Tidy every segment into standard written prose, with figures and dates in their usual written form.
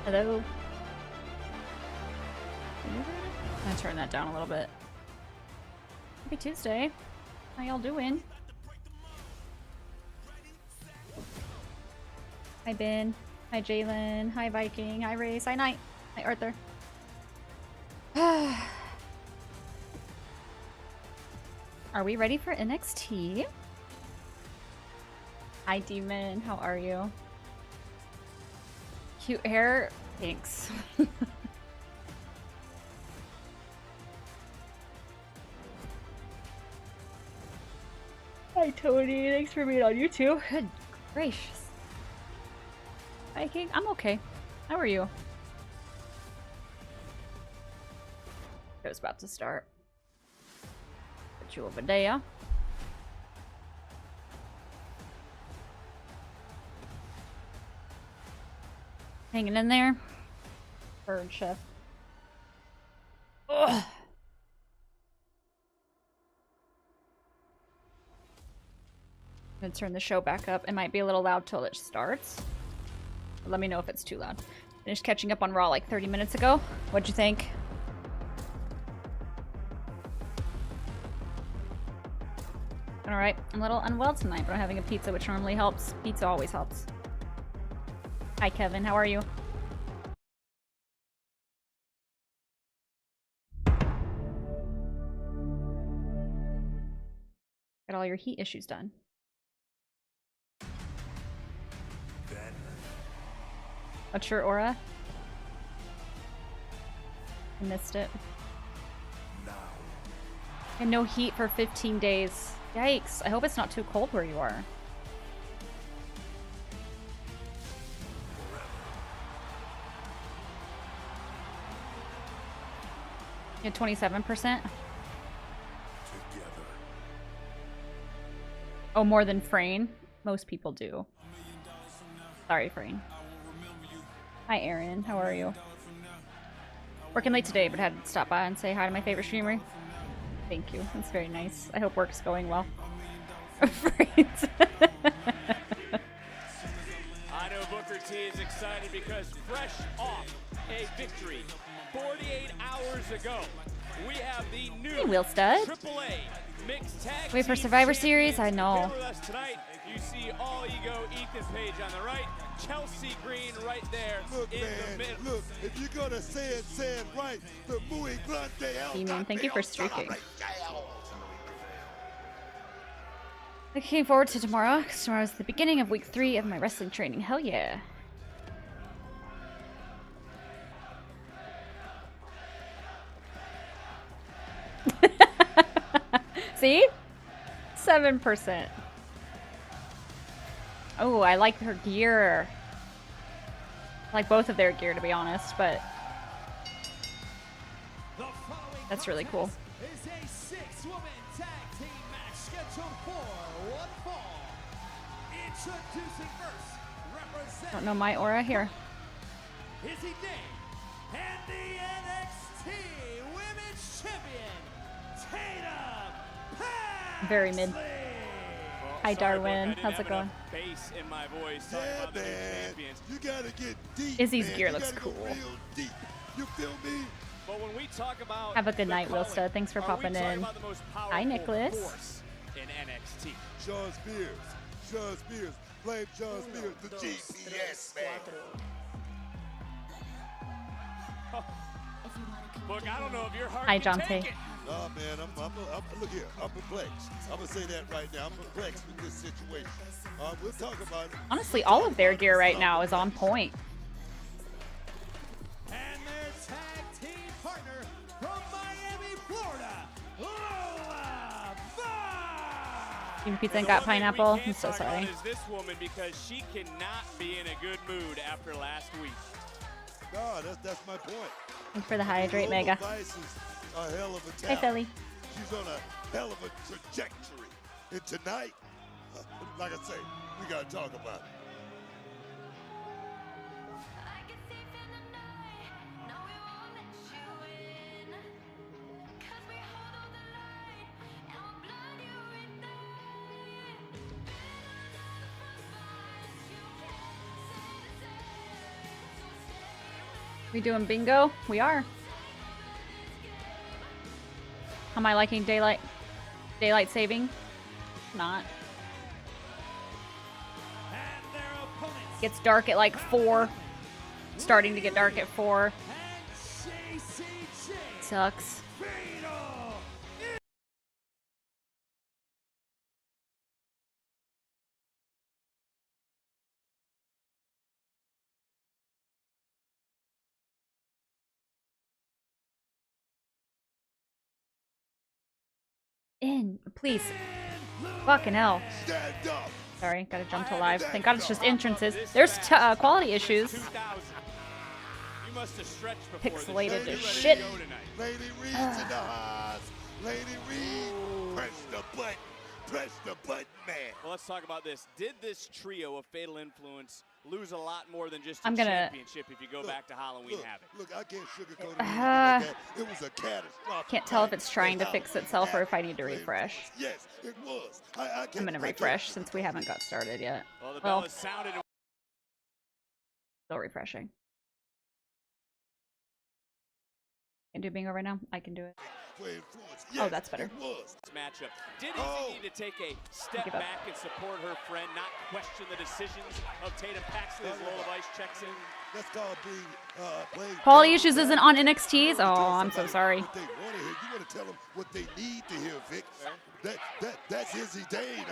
Hello. I'm gonna turn that down a little bit. Happy Tuesday. How y'all doing? Hi Ben. Hi Jalen. Hi Viking. Hi Race. Hi Knight. Hi Arthur. Are we ready for NXT? Hi Demon. How are you? Cute hair. Thanks. Hi Tony. Thanks for being on YouTube. Good gracious. Viking, I'm okay. How are you? Show's about to start. Put you over there. Hanging in there. Bird chef. Ugh. I'm gonna turn the show back up. It might be a little loud till it starts. But let me know if it's too loud. Finished catching up on Raw like 30 minutes ago. What'd you think? Alright, I'm a little unwell tonight, but I'm having a pizza, which normally helps. Pizza always helps. Hi Kevin, how are you? Get all your heat issues done. What's your aura? I missed it. And no heat for 15 days. Yikes. I hope it's not too cold where you are. You had 27%? Oh, more than Frayne? Most people do. Sorry, Frayne. Hi, Aaron. How are you? Working late today, but had to stop by and say hi to my favorite streamer. Thank you. That's very nice. I hope work's going well. I know Booker T is excited because fresh off a victory 48 hours ago, we have the new Hey, Will Stud. AAA Mixed Tag Wait for Team Survivor Series? I Champions. know. Here with us tonight, you see All Ego Ethan Page on the right, Chelsea Green right there in the middle. Look, if you're gonna say it right. The muy grande el Demon, thank you for streaking. right. Looking forward to tomorrow, because tomorrow's the beginning of week 3 of my wrestling training. Hell yeah. See? 7%. Oh, I like her gear. I like both of their gear, to be honest, but that's really cool. Is a 6-woman tag team match scheduled for one fall. Introducing first, representing Don't know my aura here. is he named and the NXT Women's Champion, Tatum Paxley. Very mid. Hi, Sorry, Darwin. Book, I didn't How's it have going? enough bass in my voice talking Yeah, about the new man. champions. You gotta get deep. Izzy's man. gear You looks gotta go cool. real deep. You feel me? But when we talk about Have a good the night, calling, Wilsta. Thanks for are we popping talking in. about the most Hi, powerful Nicholas. force in NXT? Sean Spears. Sean Spears. Blame Sean Spears. The GPS man. Look, I don't know if your heart Hi, can Jonte. take it. Nah, man, I'm look here. I'm perplexed. I'm gonna say that right now. I'm perplexed with this situation. We'll talk about it. Honestly, all of their gear right now is on point. And their tag team partner from Miami, Florida, Lola Vaughn. Team Pizza And and the got one thing we pineapple. can't I'm so talk about sorry. is this woman because she cannot be in a good mood after last week. Nah, that's my point. Thanks for the hydrate, Lola Mega. Vice is a hell of a Hey, talent. Philly. She's on a hell of a trajectory. And tonight, like I say, we gotta talk about it. We doing bingo? We are. How am I liking daylight saving? Not. And their opponents. Gets dark at like 4. Starting to get dark at 4. And JCJ. Sucks. Fatal. In, please. Fucking hell. Stand up. Sorry, gotta jump to live. Thank God it's just entrances. There's quality issues. 2000. You must have stretched before this. Pixelated You as ready to shit. go tonight? Lady Reed's in the house. Lady Reed, press the button. Press the button, man. Well, let's talk about this. Did this trio of Fatal Influence lose a lot more than just a I'm gonna- championship if you go back to Halloween Look, Havoc? look, I can't sugarcoat it. Like that. It was a catastrophic. Can't tell if night it's trying to in fix Halloween itself or if I Havoc. need to refresh. Yes, it was. I'm gonna refresh since we haven't got started yet. Well, the bell Well, has sounded. still refreshing. Can do bingo right now? I can do it. Oh, that's better. It was. This matchup. Did Oh. Izzy need to take a step Give up. back and support her friend, not question the decisions of Tatum Paxley as Lola Vice checks in? That's called being playing. Quality devil issues isn't on NXT's? Oh, I'm so sorry. What they want to hear. You want to tell them what they need to hear, Vic. That's Izzy Dane.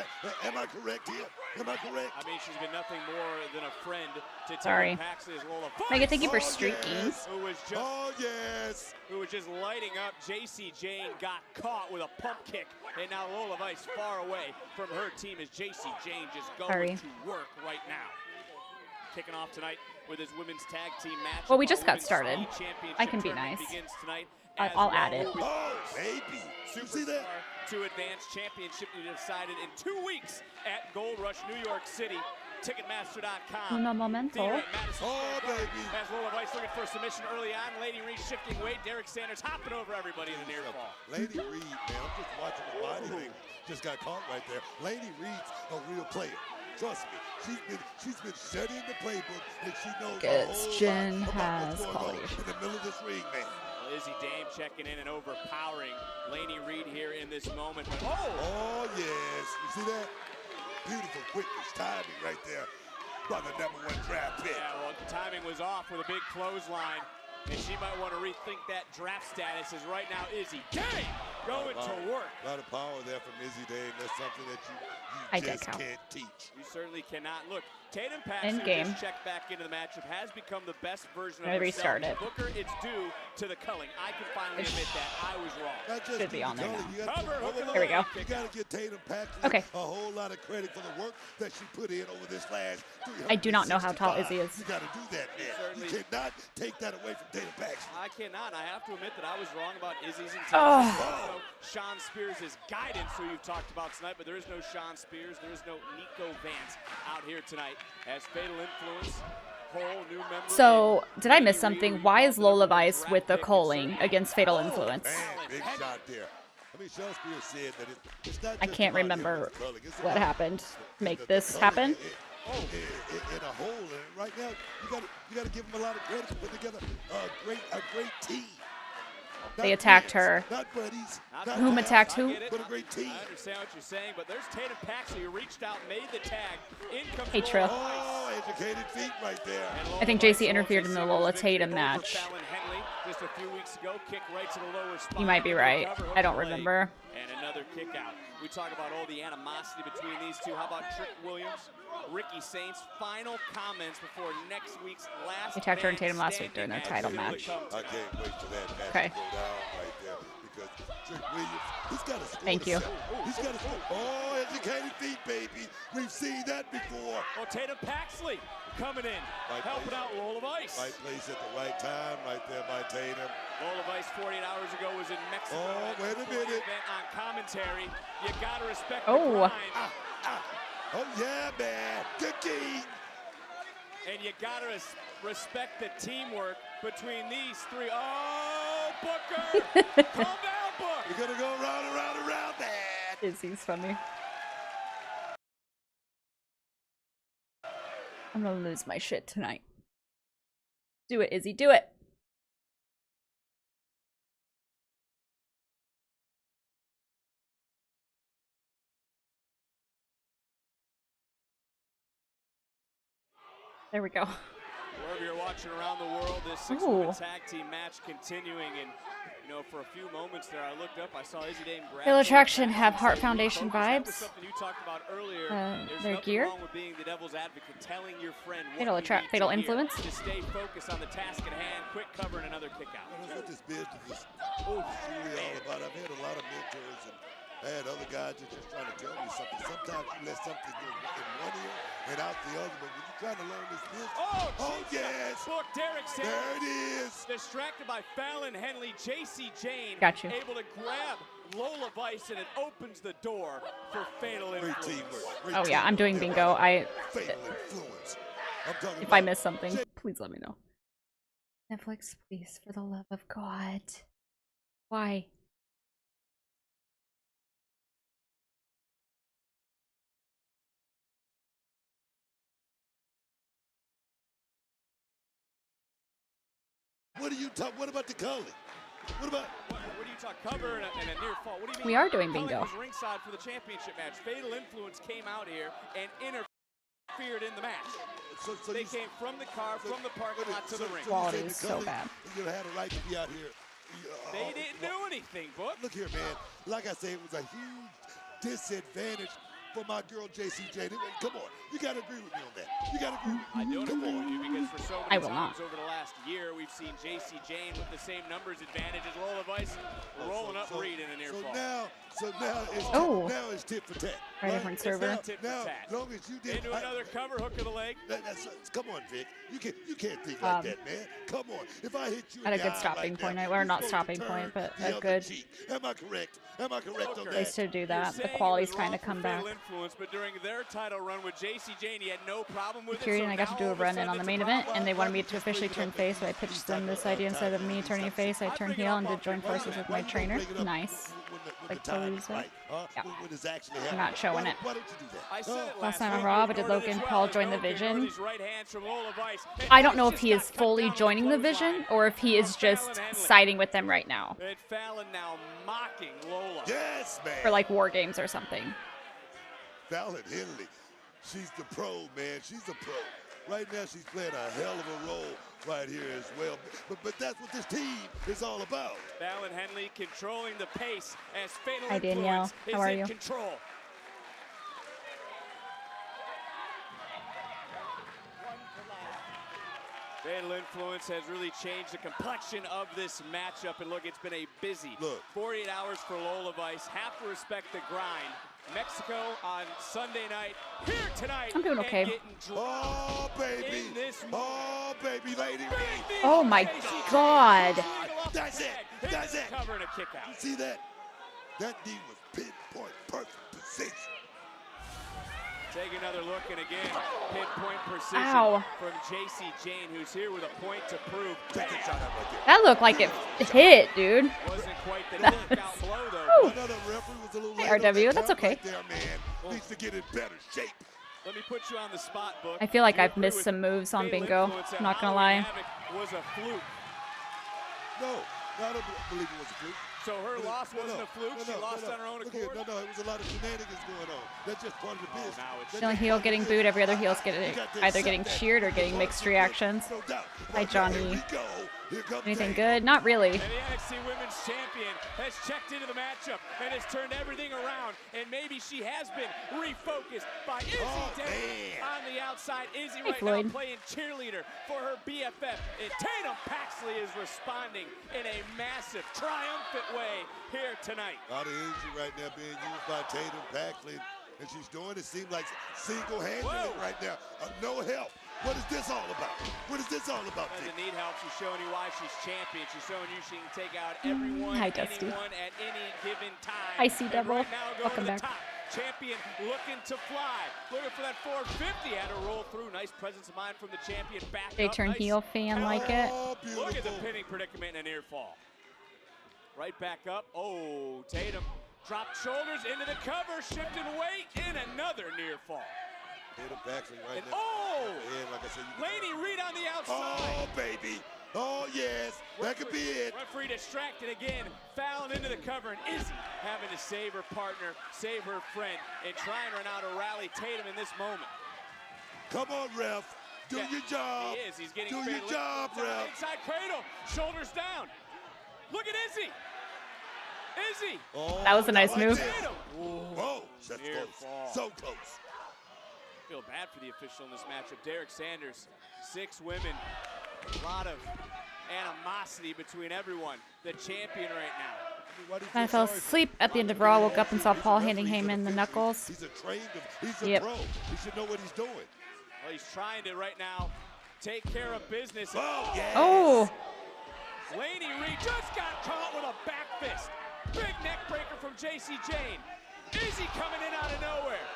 Am I correct here? Am I correct? I mean, she's been nothing more than a friend to Sorry. Tatum Paxley as Lola Vice. Megan, thank you for Oh, streaking. yes. Who was just Oh, yes. lighting up. JC Jane got caught with a pump kick, and now Lola Vice far away from her team as JC Jane just going Sorry. to work right now. Kicking off tonight with his women's tag team match. Well, we just got Women's started. Speed Championship I can be tournament nice. Begins tonight I'll as add well it. with Oh, baby. You see that? Superstar to Advance Championship to be decided in 2 weeks at Gold Rush, New York City. Ticketmaster.com. Uno momento. Theater at Madison Oh, Square Garden. baby. As Lola Vice looking for a submission early on. Lady Reed shifting weight. Derek Sanders hopping over everybody in the near fall. Lady Reed, man, I'm just watching the body language. Just got caught right there. Lady Reed's a real player. Trust me. She's been studying the playbook and she knows a Gets whole Jen lot about has what's going quality on issues. in the middle of this ring, man. Well, Izzy Dame checking in and overpowering Laney Reed here in this moment. But Oh, yes. You see that? Beautiful quickness, timing right there by the #1 draft pick. yeah, well, the timing was off with a big clothesline. And she might want to rethink that draft status as right now Izzy Dame going to work. A lot of power there from Izzy Dame. That's something that I you get just count. can't teach. You certainly cannot. Look, Tatum Paxley End game. just checked back into the matchup, has become the best version of I'm gonna herself. restart it. Booker, it's due to the culling. I can finally admit that I was wrong. Not just Should be on there Tony, now. you gotta Cover, hook of the Here we go. You got to give Tatum Paxley Okay. a whole lot of credit for the work that she put in over this last I do not know how tall Izzy is. You got to do that, man. Certainly. You cannot take that away from Tatum Paxley. I cannot. I have to admit that I was wrong about Izzy's intentions. Oh. Sean Spears' guidance, who you've talked about tonight, but there is no Sean Spears. There is no Nico Vance out here tonight as Fatal Influence. Whole new member. So, did I miss something? Why is Lola Vice with the culling against Fatal Influence? Man, big shot there. I mean, Sean Spears said that it's not I just can't about remember him with the culling. It's what about happened. Make the this culling happen? in a whole. And right now, you got to give him a lot of credit for putting together a great team. They Not attacked friends, her. Not buddies. Not not Whom pals, attacked I who? get it. But a great team. I understand what you're saying, but there's Tatum Paxley who reached out, made the tag. In comes Hey, Lola Trill. Vice. Oh, educated feet right there. And Lola I think Vice JC interfered in the Lola victory Tatum over match. Fallon Henley just a few weeks ago, kick right to the lower spine. You might be right. Cover, hook I don't leg, remember. And another kick out. We talk about all the animosity between these two. How about Trick Williams, Ricky Saints? Final comments before next week's last. He attacked her and man Tatum last week during their standing title match. match. I can't wait for that match Okay. to go down right there because Trick Williams, he's got to score. Thank you. He's got to score. Oh, educated feet, baby. We've seen that before. Well, Tatum Paxley coming in, Right helping place. out Lola Vice. Right place at the right time, right there by Tatum. Lola Vice 48 hours ago was in Mexico. Oh, at the wait a sporting minute. event on commentary. You gotta respect Oh. the grind, Oh, yeah, man. Good key. and you gotta respect the teamwork between these three. Oh, Booker! Calm down, Book! We're going to go round, man. Izzy's funny. I'm gonna lose my shit tonight. Do it, Izzy. Do it. There we go. Wherever you're watching around the world, this six-woman tag team match continuing. And, you know, for a few moments there, I looked up, I saw Izzy Dame grab Fatal Attraction have Heart Focus. Foundation That was vibes. something you talked about earlier. There's Their nothing gear. wrong with being the devil's advocate, telling your friend what Fatal you need Fatal to hear. Influence. To stay focused on the task at hand, quick cover and another kick out. That's what this business is truly all about. I've had a lot of mentors and I had other guys that just trying to tell me something. Sometimes you let something go in one ear and out the other, but when you're trying to learn this business, Oh, yes, Book Derek Sanders. there it is. Distracted by Fallon Henley, JC Jane Got you. able to grab Lola Vice, and it opens the door for Fatal Great Influence. teamwork. Great Oh yeah, I'm doing teamwork. bingo. Fatal Influence. I'm talking If I about miss something, please let me know. Netflix, please, for the love of God. Why? What are you talking? What about the calling? What about? What do you talk? Cover and a near fall. What do you mean? We are doing Cullen bingo. was ringside for the championship match. Fatal Influence came out here and interfered in the match. So They you- came from the car, from the parking lot to the ring. Quality you is said so the bad. You had a right to be out here. They didn't do anything, Book. Look here, man. Like I say, it was a huge disadvantage for my girl JC Jane. Come on, you gotta agree with me on that. You gotta agree with me. I don't Come agree on. with you because for so I many will times not. over the last year, we've seen JC Jane with the same numbers advantage as Lola Vice rolling up Reed in a near fall. So now it's Oh. now it's tit for tat. Try a different It's server. not tit for Now, tat. as long as you did Into another cover, hook of the leg. come on, Vic. You can't think like that, man. Come on. If I hit you At in a the good eye stopping like point, that, or you're not supposed to stopping turn point, but the a other good cheek. Am I correct? Am I correct on place that? to do You're that. The saying it quality's was trying to wrong come for back. Fatal Influence, but during their title run with JC Jane, he had no problem with it. Curious, So and I got to now do all a of a run in sudden on the it's main a event, problem. and they wanted me to officially turn face, so I pitched them this idea instead of me turning face. I turned heel and did join forces with my trainer. Nice. Like totally said. Yeah. I'm not showing it. Why don't you do that? I said it Last last night on week, Raw, we but did ignored it Logan as Paul well. join the No, ignore Vision? these right hands from Lola Vice. And I don't know Vice if he just is got cut fully down with joining the clothesline Vision, or if he is from just Fallon Henley. siding with them right now. And Fallon now mocking Lola. Yes, man. For like War Games or something. Fallon Henley, she's the pro, man. She's a pro. Right now, she's playing a hell of a role right here as well. But that's what this team is all about. Fallon Henley controlling the pace as Fatal Hi, Danielle. Influence is How are in you? control. Fatal Influence has really changed the complexion of this matchup. And look, it's been a busy 48 hours for Lola Vice. Have to respect the grind. Mexico on Sunday night. Here tonight. I'm doing okay. and getting Oh, baby. in this Oh, baby, lady. Oh my God. That's it. That's it. Cover and a kick out. You see that? That knee was pinpoint, perfect position. Take another look, and again, pinpoint precision Ow. from JC Jane, who's here with a point to prove. Take a shot out right there. That looked like it hit, dude. Wasn't quite the That knockout was- blow, though. Woo. Another referee was a little Hey, late on that RW, that's count okay. right there, man. Needs to get in better shape. Let me put you on the spot, Book. I feel like You I've agree missed with some moves on Fatal bingo. Influence that I'm not gonna Halloween lie. Havoc was a fluke. No, I don't believe it was a fluke. So her loss wasn't a fluke. She lost on her own Look here, accord. no, it was a lot of shenanigans going on. That's just part of the business. now it's- That's Feeling just heel part of getting the booed, business. every other heel's You getting got to either getting accept that. cheered or getting mixed reactions. No doubt. Hi, Johnny. Here we go. Here comes Anything Dave. good? Not really. And the NXT Women's Champion has checked into the matchup and has turned everything around. And maybe she has been refocused by Izzy Dame man. on the outside. Izzy Hey, right Floyd. now playing cheerleader for her BFF. And Tatum Paxley is responding in a massive, triumphant way here tonight. A lot of energy right now being used by Tatum Paxley. And she's doing it seems like single-handedly Whoa. right now. No help. What is this all about? What is this all about, Doesn't Dick? need help. She's showing you why she's champion. She's showing you she can take out everyone, Hi, Dusty. anyone at any given time. Hi, Sea And Devil. right now going Welcome to the back. top. Champion looking to fly. Looking for that 450. Had to roll through. Nice presence of mind from the champion. Back They up. turn Nice heel fan like it. Oh, beautiful. Look at the pinning predicament and a near fall. Right back up. Oh, Tatum dropped shoulders into the cover, shifting weight in another near fall. Tatum Paxley right And now. oh, And like I said, you Laney Reed on the outside. Oh, baby. Oh, yes. That could be it. Referee distracted again, Fallon into the cover, and Izzy having to save her partner, save her friend, and trying right now to rally Tatum in this moment. Come on, ref. Do your job. He is. He's getting Do your job, ref. Inside cradle. Shoulders down. Look at Izzy. Izzy. Oh, That was a nice move. Whoa, that's Near close. fall. So close. Feel bad for the official in this matchup. Derek Sanders, 6 women. A lot of animosity between everyone. The champion right now. I fell asleep at the end of Raw, woke up and saw Paul handing Heyman the knuckles. He's a pro. He should know what he's doing. Well, he's trying to right now take care of business. Oh, yes. Oh! Laney Reed just got caught with a back fist. Big neck breaker from JC Jane. Izzy coming in out of nowhere.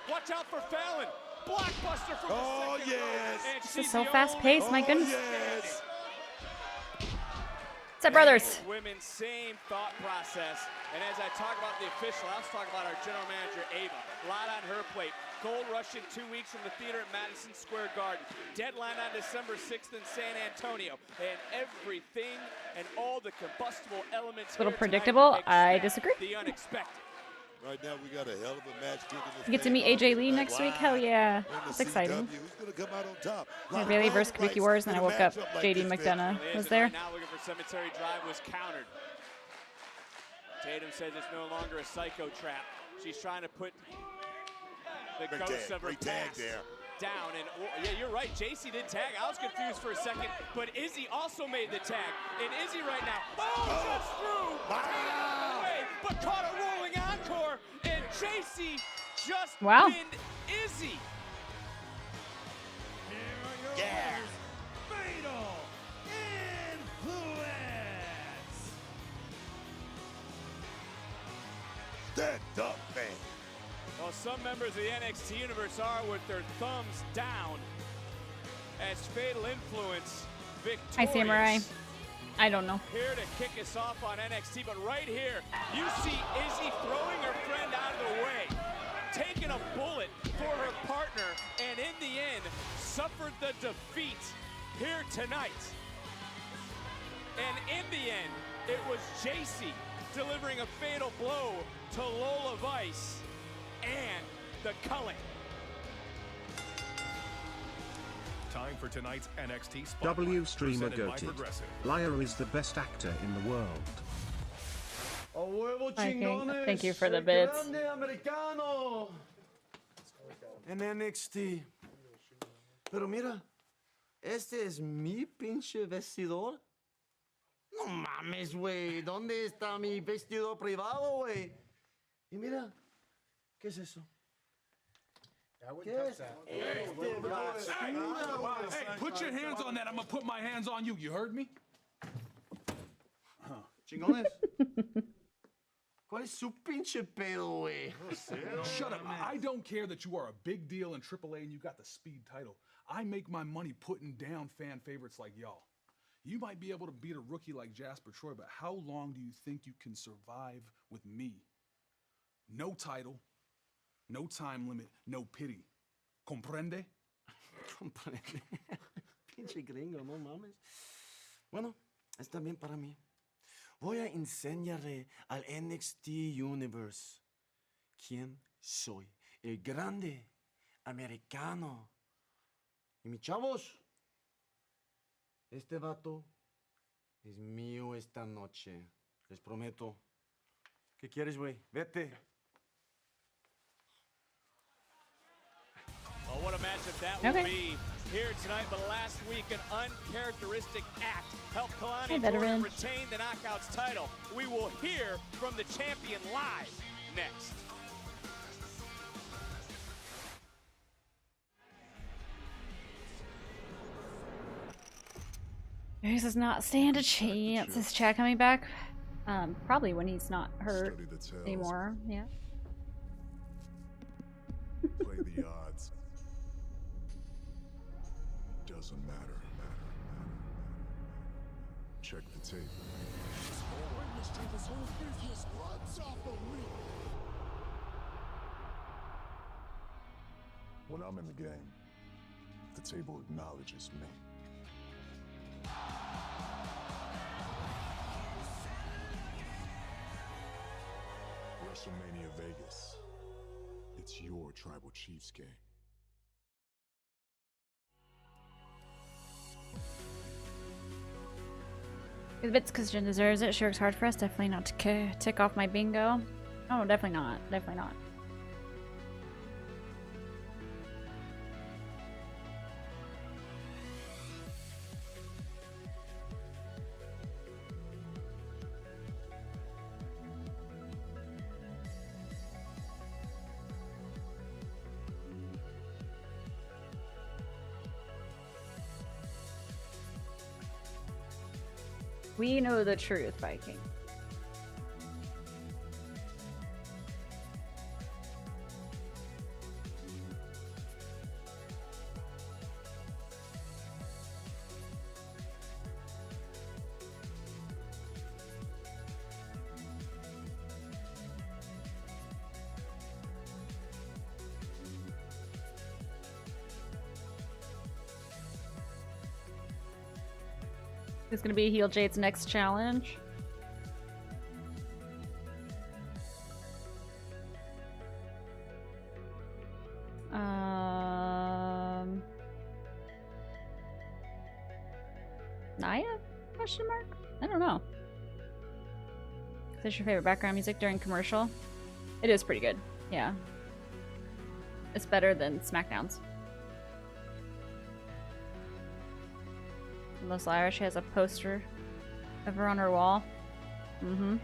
Watch out for Fallon. Blockbuster from the second row. This is so fast-paced, my goodness. Yes. What's up, brothers? Women, same thought process. And as I talk about the official, I'll talk about our general manager, Ava. A lot on her plate. Gold Rush in 2 weeks from the theater at Madison Square Garden. Deadline on December 6th in San Antonio. And everything and all the combustible elements. A little predictable. I disagree. The unexpected. Right now, we got a hell of a match kicking this You get to meet AJ Lee next week? Hell yeah. It's exciting. Who's gonna come out on top? I really versus Quickie Wars, and then I woke up. JD McDonough was there. Now looking for Cemetery Drive was countered. Tatum says it's no longer a psycho trap. She's trying to put the ghost of her past down. And yeah, you're right. JC did tag. I was confused for a second, but Izzy also made the tag. And Izzy right now, just through, away, but caught a rolling encore, and JC just pinned Izzy. Yeah. Fatal Influence. Stand up, man. Well, some members of the NXT universe are with their thumbs down as Fatal Influence victorious. Hi, Samurai. I don't know. Here to kick us off on NXT, but right here, you see Izzy throwing her friend out of the way, taking a bullet for her partner, and in the end, suffered the defeat here tonight. And in the end, it was JC delivering a fatal blow to Lola Vice and the culling. Time for tonight's NXT Spotlight. W streamer presented by goated. Progressive. Liar is the best actor in the world. Thank you for the bits. En NXT. Pero mira, este es mi pinche vestidor. No mames, güey. ¿Dónde está mi vestidor privado, güey? Y mira, ¿qué es eso? ¿Qué es? Hey, put your hands on that. I'm gonna put my hands on you. You heard me? Chingones. ¿Cuál es su pinche pedo, güey? Shut up. I don't care that you are a big deal in AAA and you got the speed title. I make my money putting down fan favorites like y'all. You might be able to beat a rookie like Jasper Troy, but how long do you think you can survive with me? No title, no time limit, no pity. Comprende? Comprende. Pinche gringo, no mames. Bueno, está bien para mí. Voy a enseñarle al NXT Universe quién soy. El grande americano. Y mis chavos, este vato es mío esta noche. Les prometo. ¿Qué quieres, güey? Vete. Well, what a matchup that will be here tonight. But last week, an uncharacteristic act helped Kalani Jordan retain the Knockouts title. We will hear from the champion live next. He does not stand a chance. Is Chad coming back? Probably when he's not hurt anymore. Yeah. Play the odds. Doesn't matter. Check the tape. When I'm in the game, the table acknowledges me. WrestleMania Vegas. It's your tribal chief's game. If it's because Jen deserves it, she works hard for us. Definitely not to tick off my bingo. Oh, definitely not. Definitely not. We know the truth, Viking. It's gonna be Heel Jade's next challenge. Naya? Question mark? I don't know. Is this your favorite background music during commercial? It is pretty good. Yeah. It's better than SmackDown's. Los Lyra, she has a poster of her on her wall. Mm-hmm.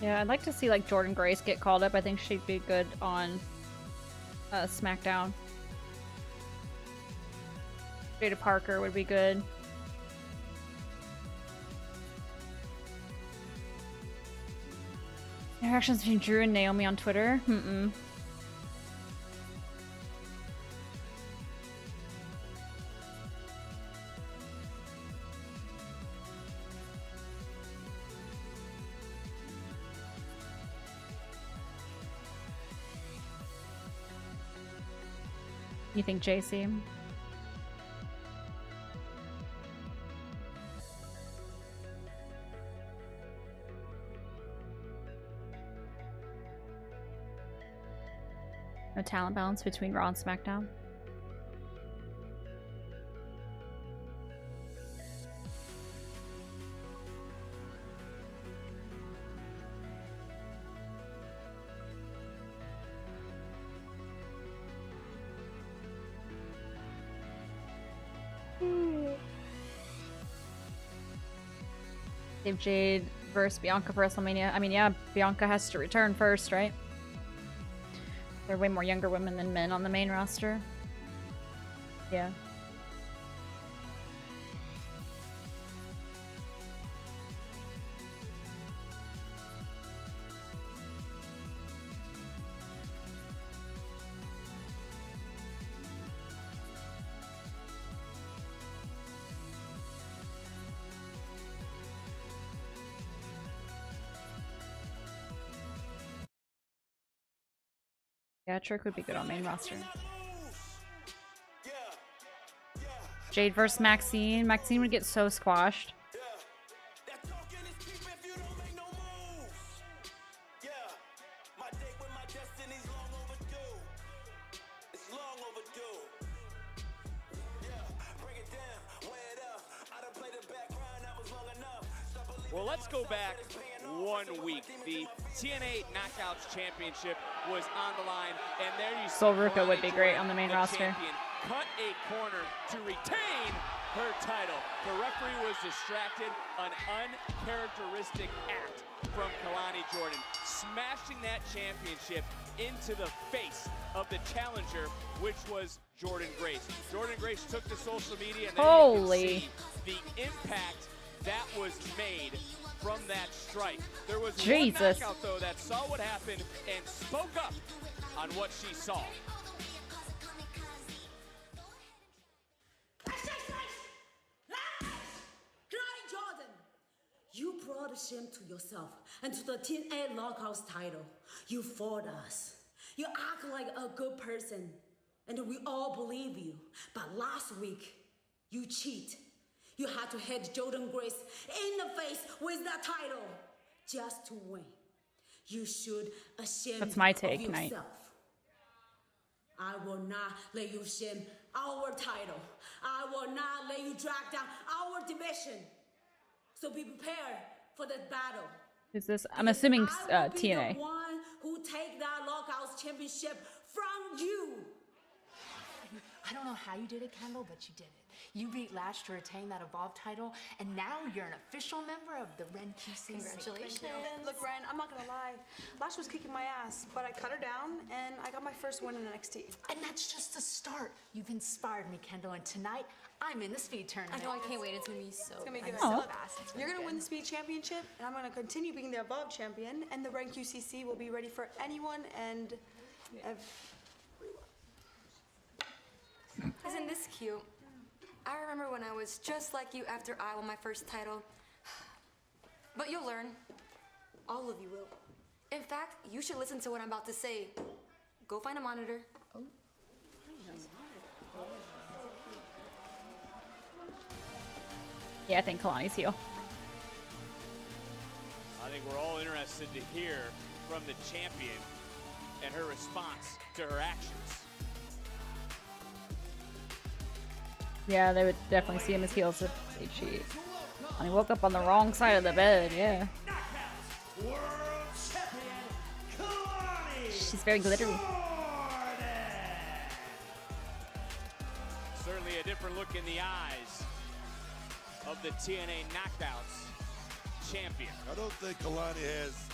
Yeah, I'd like to see like Jordan Grace get called up. I think she'd be good on SmackDown. Jada Parker would be good. Interactions between Drew and Naomi on Twitter? Mm-mm. You think JC? No talent balance between Raw and SmackDown? Save Jade versus Bianca for WrestleMania. I mean, yeah, Bianca has to return first, right? There are way more younger women than men on the main roster. Yeah. Yeah, Trick would be good on main roster. Jade versus Maxine. Maxine would get so squashed. Well, let's go back 1 week. The TNA Knockouts Championship was on the line, and there you see Sol Ruka would be great on the main roster. Champion cut a corner to retain her title. The referee was distracted. An uncharacteristic act from Kalani Jordan, smashing that championship into the face of the challenger, which was Jordan Grace. Jordan Grace took to social media, and then you could see the impact that was made from that strike. There was one knockout, though, that saw what happened and spoke up on what she saw. Jordan, you brought a shame to yourself and to the TNA Knockouts title. You fought us. You act like a good person, and we all believe you. But last week, you cheat. You had to hit Jordan Grace in the face with that title just to win. You should ashamed That's my take, of Night. yourself. I will not let you shame our title. I will not let you drag down our division. So be prepared for this battle. Is this? I'm assuming I will be TNA. the one who take that Knockouts championship from you. I don't know how you did it, Kendall, but you did it. You beat Lash to retain that Evolve title, and now you're an official member of the Ren QC. Congratulations. Look, Ren, I'm not gonna lie. Lash was kicking my ass, but I cut her down, and I got my first win in NXT. And that's just the start. You've inspired me, Kendall, and tonight, I'm in the speed tournament. I know, I can't wait. It's gonna be so gonna be good. good. So fast. You're gonna win the speed championship, and I'm gonna continue being the Evolve champion, and the Ren QCC will be ready for anyone and Isn't this cute? I remember when I was just like you after I won my first title. But you'll learn. all of you will. In fact, you should listen to what I'm about to say. Go find a monitor. Yeah, I think Kalani's heel. I think we're all interested to hear from the champion and her response to her actions. Yeah, they would definitely see him as heels if they cheat. And he woke up on the wrong side of the bed, yeah. World Champion Kalani. She's very glittery. Certainly a different look in the eyes of the TNA Knockouts champion. I don't think Kalani has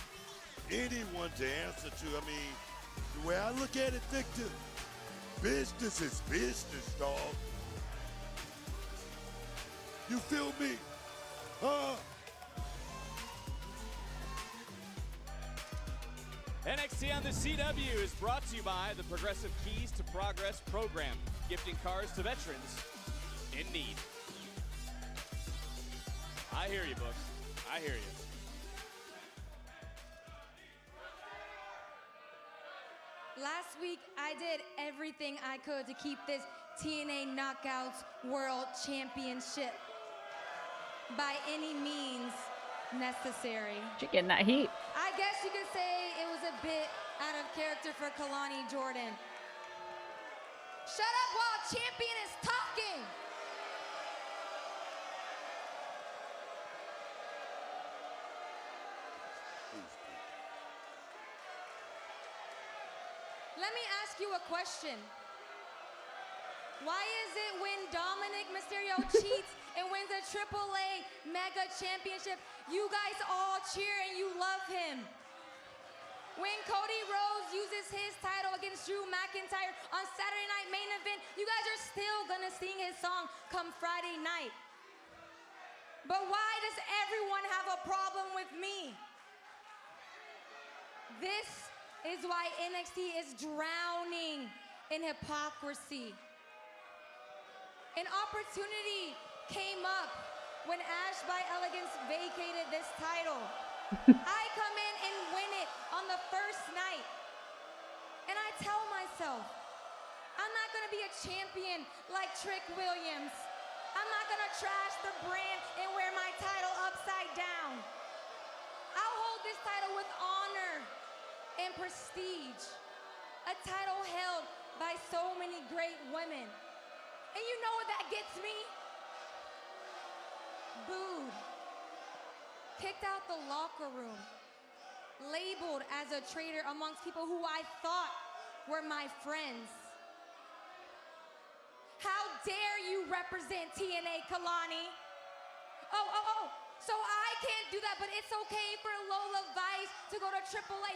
anyone to answer to. I mean, the way I look at it, Victor, business is business, dog. You feel me? NXT on the CW is brought to you by the Progressive Keys to Progress program, gifting cars to veterans in need. I hear you, Books. I hear you. Last week, I did everything I could to keep this TNA Knockouts World Championship by any means necessary. She getting that heat. I guess you could say it was a bit out of character for Kalani Jordan. Shut up while champion is talking! Let me ask you a question. Why is it when Dominic Mysterio cheats and wins a AAA Mega Championship, you guys all cheer and you love him? When Cody Rhodes uses his title against Drew McIntyre on Saturday Night Main Event, you guys are still gonna sing his song come Friday night. But why does everyone have a problem with me? This is why NXT is drowning in hypocrisy. An opportunity came up when Ash by Elegance vacated this title. I come in and win it on the first night. And I tell myself, I'm not gonna be a champion like Trick Williams. I'm not gonna trash the brand and wear my title upside down. I'll hold this title with honor and prestige. A title held by so many great women. And you know what that gets me? Booed. Kicked out the locker room. Labeled as a traitor amongst people who I thought were my friends. How dare you represent TNA, Kalani? Oh, so I can't do that, but it's okay for Lola Vice to go to AAA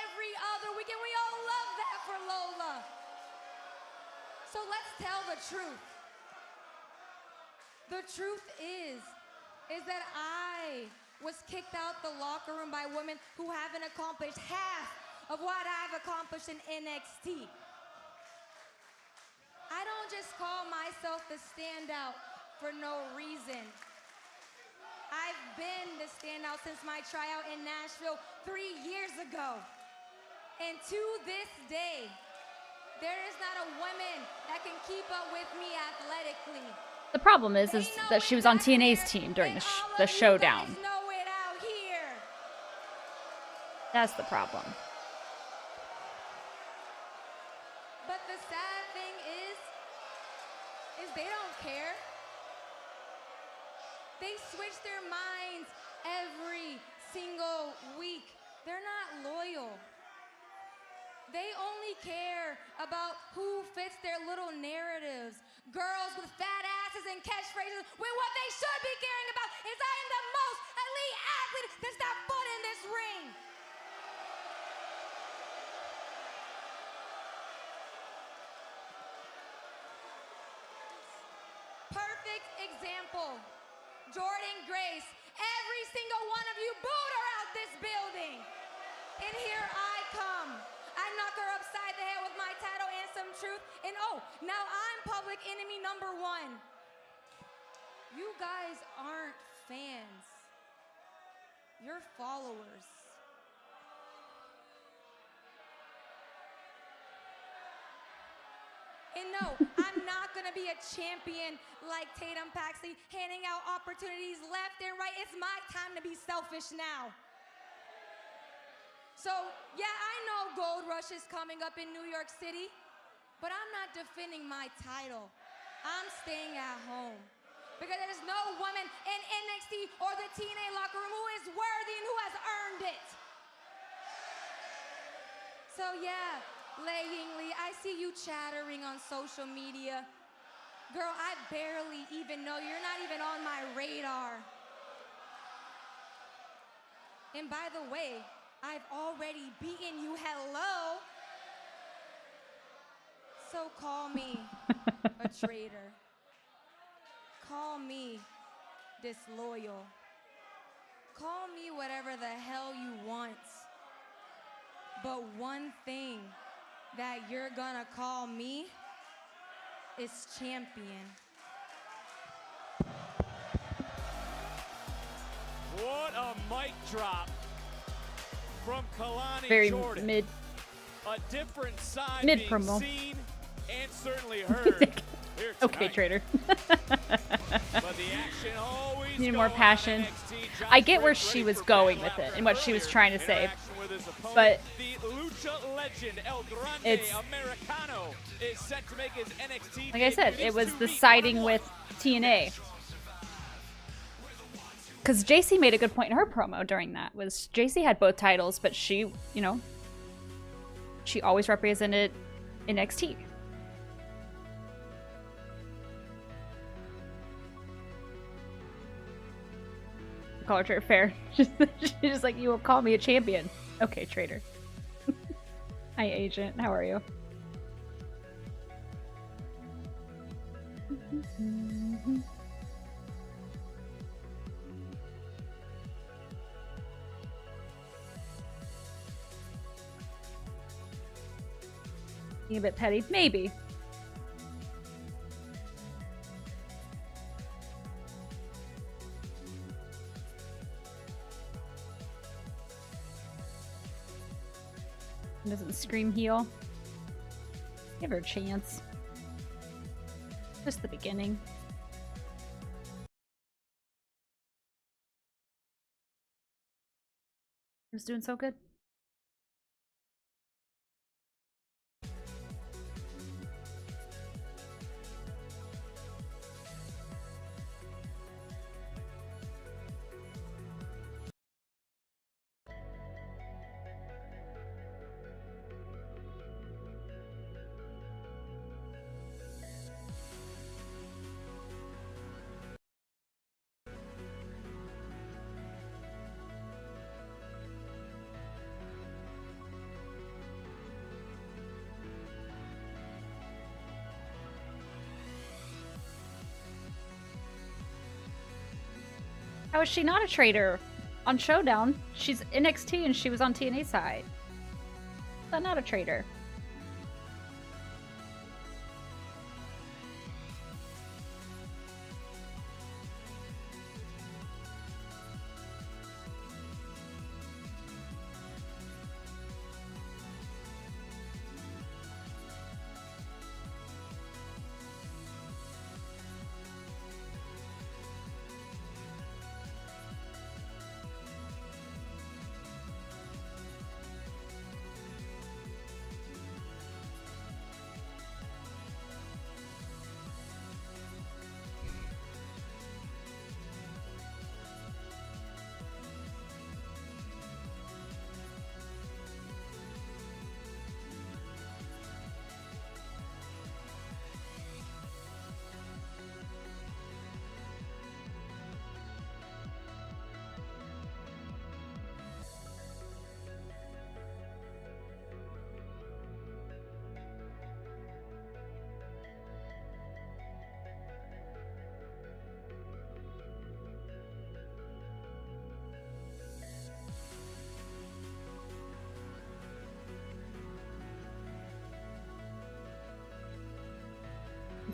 every other weekend. We all love that for Lola. So let's tell the truth. The truth is that I was kicked out the locker room by women who haven't accomplished half of what I've accomplished in NXT. I don't just call myself the standout for no reason. I've been the standout since my tryout in Nashville 3 years ago. And to this day, there is not a woman that can keep up with me athletically. The problem is that she was on TNA's team during the showdown. Know it out here. That's the problem. But the sad thing is they don't care. They switch their minds every single week. They're not loyal. They only care about who fits their little narratives. Girls with fat asses and catchphrases, when what they should be caring about is I am the most elite athlete to step foot in this ring. Perfect example. Jordan Grace. Every single one of you booed her out this building. And here I come. I knock her upside the head with my title and some truth. And oh, now I'm public enemy number 1. You guys aren't fans. You're followers. And no, I'm not gonna be a champion like Tatum Paxley, handing out opportunities left and right. It's my time to be selfish now. So, yeah, I know Gold Rush is coming up in New York City, but I'm not defending my title. I'm staying at home. Because there's no woman in NXT or the TNA locker room who is worthy and who has earned it. So, yeah, Lei Yingli, I see you chattering on social media. Girl, I barely even know. You're not even on my radar. And by the way, I've already beaten you. Hello. So call me a traitor. Call me disloyal. Call me whatever the hell you want. But one thing that you're gonna call me is champion. What a mic drop from Kalani Very Jordan. mid. A different side Mid being promo. seen and certainly heard here Okay, tonight. Trader. But the action always Needed more go on passion. NXT. Josh I get where Briggs she ready was for going battle with it after and what she was earlier trying to say. interaction with his opponent. But the Lucha legend El Grande it's, Americano is set to make his NXT like I said, debut. it was These the two meet siding one-on-one. with TNA. Because JC made a good point in her promo during that. Was JC had both titles, but she, you know, she always represented NXT. Call her traitor. Fair. She's just like, you will call me a champion. Okay, traitor. Hi, agent. How are you? Being a bit petty? Maybe. Doesn't scream heel. Give her a chance. Just the beginning. Who's doing so good? How is she not a traitor? On Showdown, she's NXT and she was on TNA side. But not a traitor.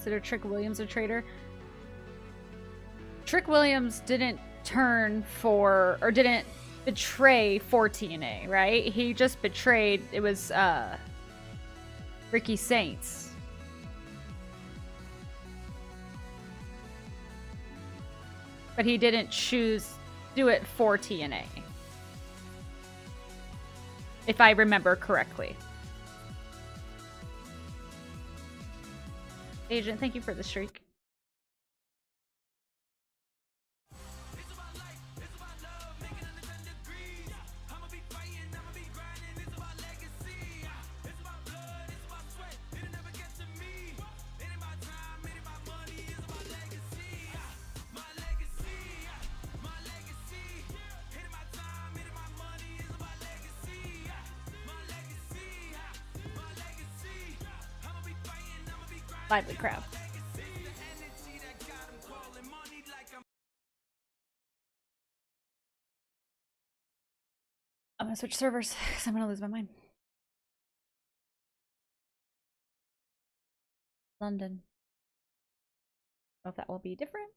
consider Trick Williams a traitor? Trick Williams didn't turn for, or didn't betray for TNA, right? He just betrayed, it was Ricky Saints. But he didn't do it for TNA. If I remember correctly. Agent, thank you for the streak. Lively crowd. I'm gonna switch servers because I'm gonna lose my mind. London. I don't know if that will be different.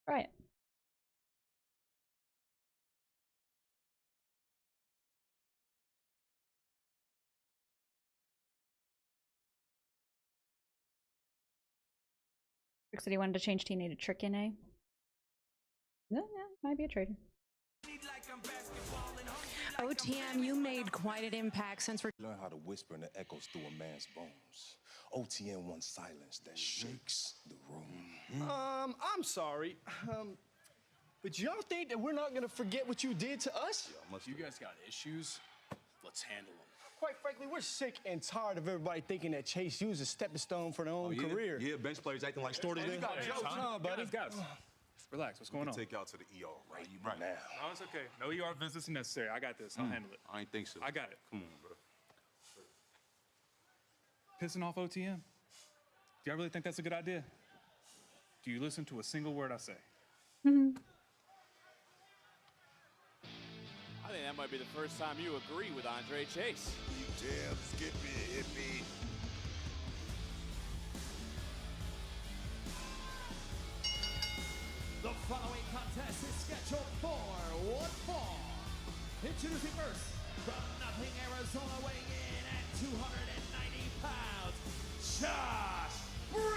Try it. Trick said he wanted to change TNA to Trick NA. Yeah, might be a traitor. OTM, you made quite an impact since we're Learn how to whisper and it echoes through a man's bones. OTM wants silence that shakes the room. I'm sorry. But y'all think that we're not gonna forget what you did to us? You guys got issues? Let's handle them. Quite frankly, we're sick and tired of everybody thinking that Chase U's a stepping stone for their own career. Yeah, bench players acting like stories. You got jokes, huh, buddy? Guys. Relax, what's going on? Take y'all to the ER right now. No, it's okay. No ER visits necessary. I got this. I'll handle it. I ain't think so. I got it. Come on, bro. Pissing off OTM? Do y'all really think that's a good idea? Do you listen to a single word I say? I think that might be the first time you agree with Andre Chase. You damn Skippy, hippie. The following contest is scheduled for one fall. Introducing first, from Nothing, Arizona, weighing in at 290 pounds, Josh Briggs.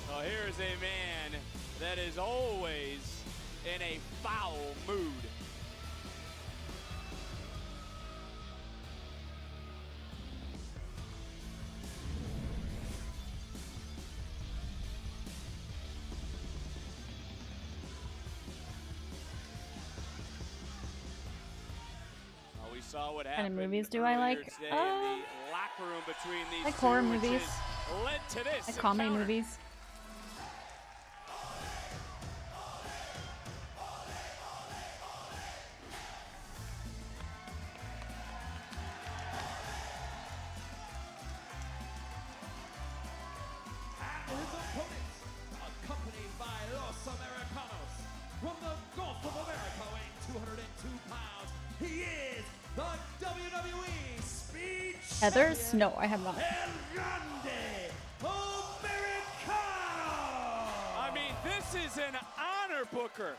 Well, here's a man that is always in a foul mood. We saw what happened. What kind of movies do I like? In the locker room between these like horror two, which movies. has led to this Like comedy encounter. movies. And his opponent, accompanied by Los Americanos, from the Gulf of America, weighing 202 pounds, he is the WWE Speed Heathers? Champion, No, I have not. El Grande Americano! I mean, this is an honor, Booker.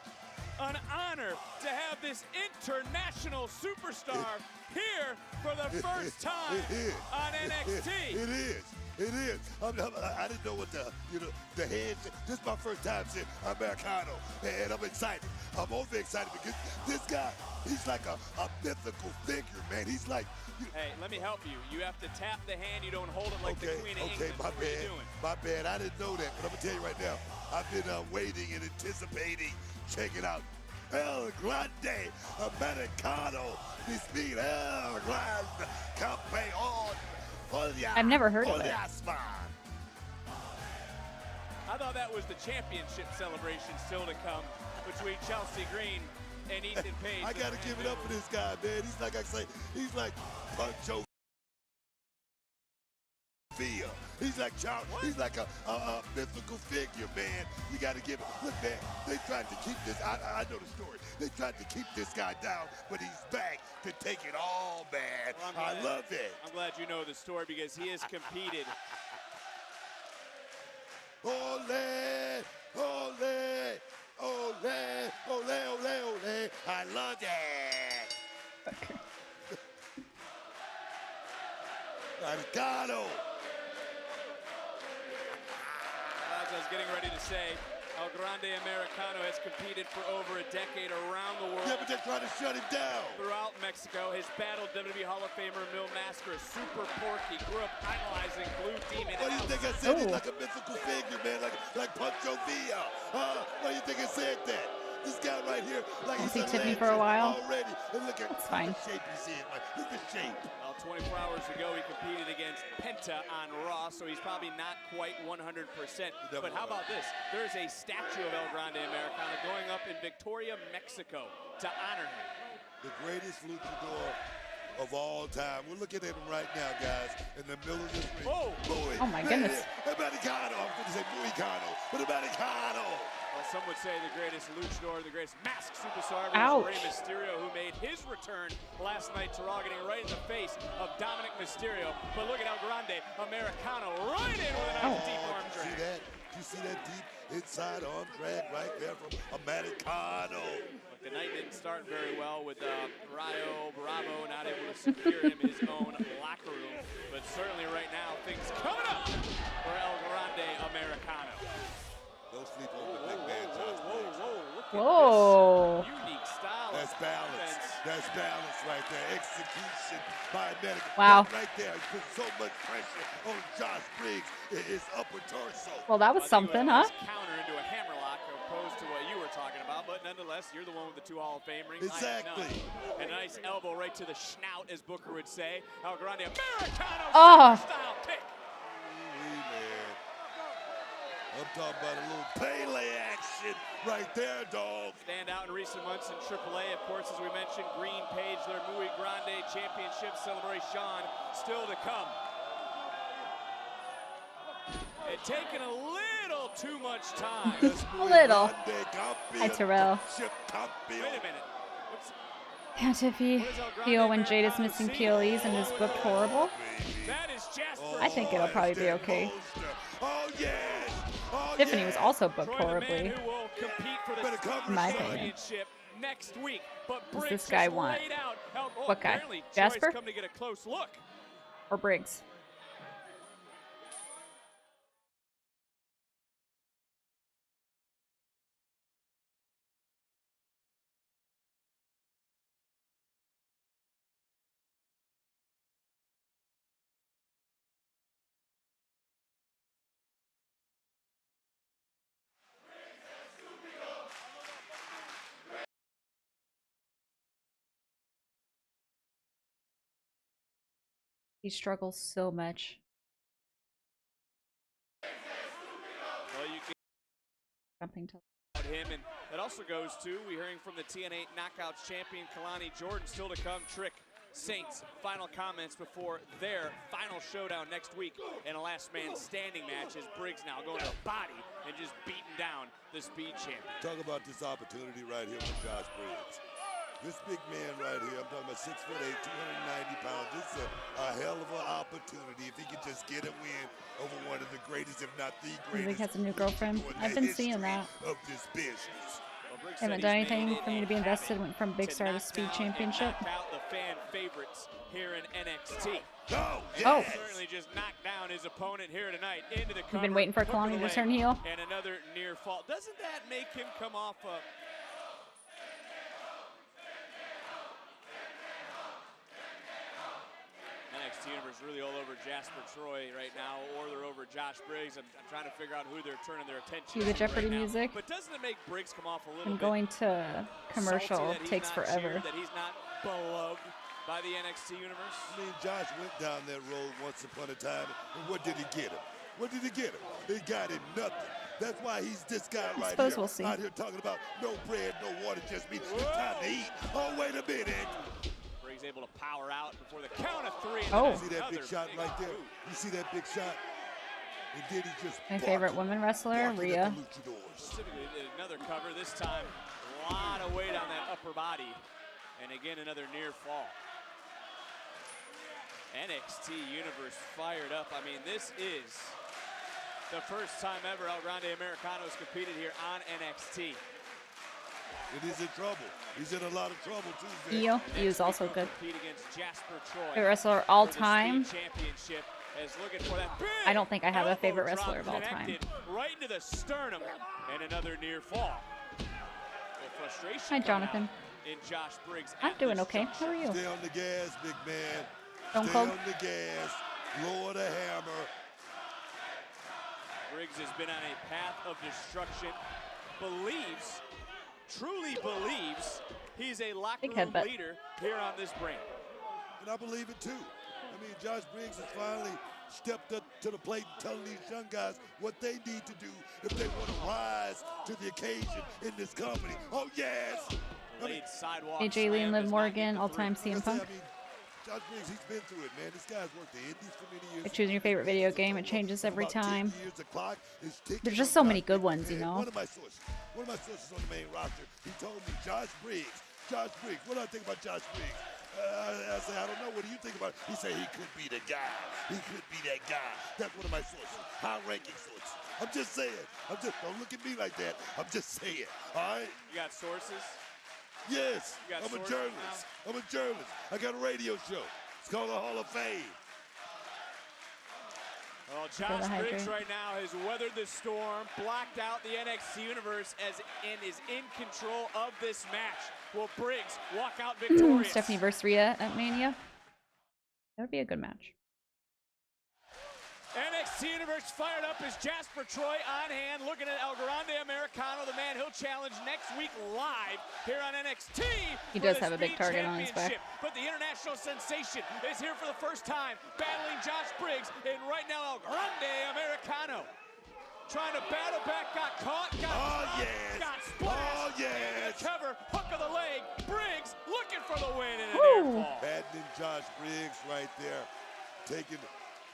An honor to have this international superstar here for the first time on NXT. It is. It is. I didn't know what the head. This is my first time seeing Americano, and I'm excited. I'm over excited because this guy, he's like a mythical figure, man. He's like. Hey, let me help you. You have to tap the hand. You don't hold it like the Queen of England. My What are you bad. doing? My bad. I didn't know that, but I'm gonna tell you right now. I've been waiting and anticipating. Check it out. El Grande Americano. This beat El Grande Campeón. I've never heard of it. I thought that was the championship celebration still to come between Chelsea Green and Ethan Page. I gotta give it up for this guy, man. He's like I say, he's like Pancho Villa. He's like he's like a mythical figure, man. You got to give it. Look, man, they tried to keep this. I know the story. They tried to keep this guy down, but he's back to take it all, man. Well, I love it. I'm glad you know the story because he has competed. Ole, ole, ole, ole, ole, ole. I love it. Americano. As I was getting ready to say, El Grande Americano has competed for over a decade around the world. Yeah, but they're trying to shut him down. Throughout Mexico, has battled WWE Hall of Famer Mil Mascara, Super Porky, grew up idolizing Blue Demon. What do you think I said? He's like a mythical figure, man, like Pancho Villa. What do you think I said that? This guy right here, like he's Tiffany for a while. Already. And look at fine. the shape he's in, man. Look at the shape. Well, 24 hours ago, he competed against Penta on Raw, so he's probably not quite 100%. But how about this? There's a statue of El Grande Americano going up in Victoria, Mexico to honor him. The greatest luchador of all time. We're looking at him right now, guys, in the middle of this ring. Oh, oh my goodness. Americano. I'm going to say Muicano, but Americano. Well, some would say the greatest luchador, the greatest masked superstar ever Ouch. was Rey Mysterio, who made his return last night to Raw, getting right in the face of Dominic Mysterio. But look at El Grande Americano right in with a nice deep arm drag. See that? You see that deep inside arm drag right there from Americano? But the night didn't start very well with Rayo Bravo not able to secure him his own locker room. But certainly right now, things coming up for El Grande Americano. Don't sleep on the big man, Josh. Whoa. Unique style. That's balance. That's balance right there. Execution by America. Wow. That right there. Put so much pressure on Josh Briggs in his upper torso. Well, that was something, huh? Counter into a hammerlock opposed to what you were talking about, but nonetheless, you're the one with the 2 Hall of Fame rings. Exactly. And a nice elbow right to the schnout, as Booker would say. El Grande Americano style kick. I'm talking about a little Pele action right there, dog. Stand out in recent months in AAA, of course, as we mentioned, Green Page, their Muy Grande Championship celebration still to come. It taken a little too much time. A little. Hi, Terrell. Wait a minute. Can't Tiffy feel when Jade is missing PLEs and is booked horrible? That is Jasper. I think it'll probably be okay. Oh, yes. Oh, Tiffany was also booked horribly, who will compete for the in my opinion. championship next week. But Does Briggs this guy just want? laid out. What guy? Apparently, Jasper? Troy's come to get a close look. Or Briggs? He struggles so much. Well, you can Jumping to him, and that also goes to, we're hearing from the TNA Knockouts champion Kalani Jordan, still to come. Trick Saints final comments before their final showdown next week in a last man standing match, as Briggs now going to the body and just beating down the speed champion. Talk about this opportunity right here with Josh Briggs. This big man right here, I'm talking about 6'8", 290 pounds. This is a hell of an opportunity if he could just get a win over one of the greatest, if not the He greatest. has a new girlfriend. I've been seeing that. Of this business. They haven't done anything for me to be invested. Went from Big Star to Speed Championship. Out the fan favorites here in NXT. Oh, Oh. Certainly just knocked down his opponent here tonight into the You've been waiting for Kalani to turn heel. And another near fall. Doesn't that make him come off a... NXT Universe really all over Jasper Troy right now, or they're over Josh Briggs. I'm trying to figure out who they're turning their attention Cue the to Jeopardy right now. music. But doesn't it make Briggs come off a little And bit going to commercial salty that he's takes not forever. cheered, that he's not beloved by the NXT Universe? I mean, Josh went down that road once upon a time, and what did he get him? What did he get him? He got him nothing. That's why he's this guy right suppose here, we'll see. out here talking about no bread, no water, just meat. It's time to eat. Oh, wait a minute. Briggs able to power out before the count of 3. Oh. See that big shot right there? You see that big shot? And then he just My favorite woman wrestler, Rhea. Specifically did another cover, this time a lot of weight on that upper body. And again, another near fall. NXT Universe fired up. I mean, this is the first time ever El Grande Americano has competed here on NXT. And he's in trouble. He's in a lot of trouble too. Io is also good. Jasper Troy Favorite wrestler all time. Championship is looking for that big I don't think I have a favorite elbow wrestler drop of all time. connected right into the sternum, and another near fall. Frustration Hi, Jonathan. in Josh Briggs. I'm doing okay. How are you? Stay on the gas, big man. Stone Stay Cold? on the gas. Lower the hammer. Briggs has been on a path of destruction. Truly believes he's a locker room leader here on this brand. And I believe it too. I mean, Josh Briggs has finally stepped up to the plate and telling these young guys what they need to do if they want to rise to the occasion in this company. Oh, yes! AJ Lee and Liv Morgan, all-time CM Punk. Josh Briggs, he's been through it, man. This guy's worked the indies for many years. Like choosing your favorite video game, it changes every About 10 time. years, the clock is ticking. There's just so many good ones, you know. One of my sources on the main roster, he told me, Josh Briggs, what do I think about Josh Briggs? I said, I don't know. What do you think about it? He said he could be the guy. He could be that guy. That's one of my sources, high-ranking sources. I'm just saying. Don't look at me like that. I'm just saying. All right? You got sources? Yes. You got I'm a sources journalist. now? I'm a journalist. I got a radio show. It's called the Hall of Fame. Well, Josh Briggs right now has weathered the storm, blocked out the NXT Universe, and is in control of this match. Will Briggs walk out victorious? Stephanie versus Rhea at Mania. That would be a good match. NXT Universe fired up as Jasper Troy on hand, looking at El Grande Americano, the man he'll challenge next week live here on NXT. He does have a big target on his back. But the international sensation is here for the first time, battling Josh Briggs, and right now El Grande Americano trying to battle back, got caught, got splashed, cover, hook of the leg, Briggs looking for the win in an air fall. Batting Josh Briggs right there, taking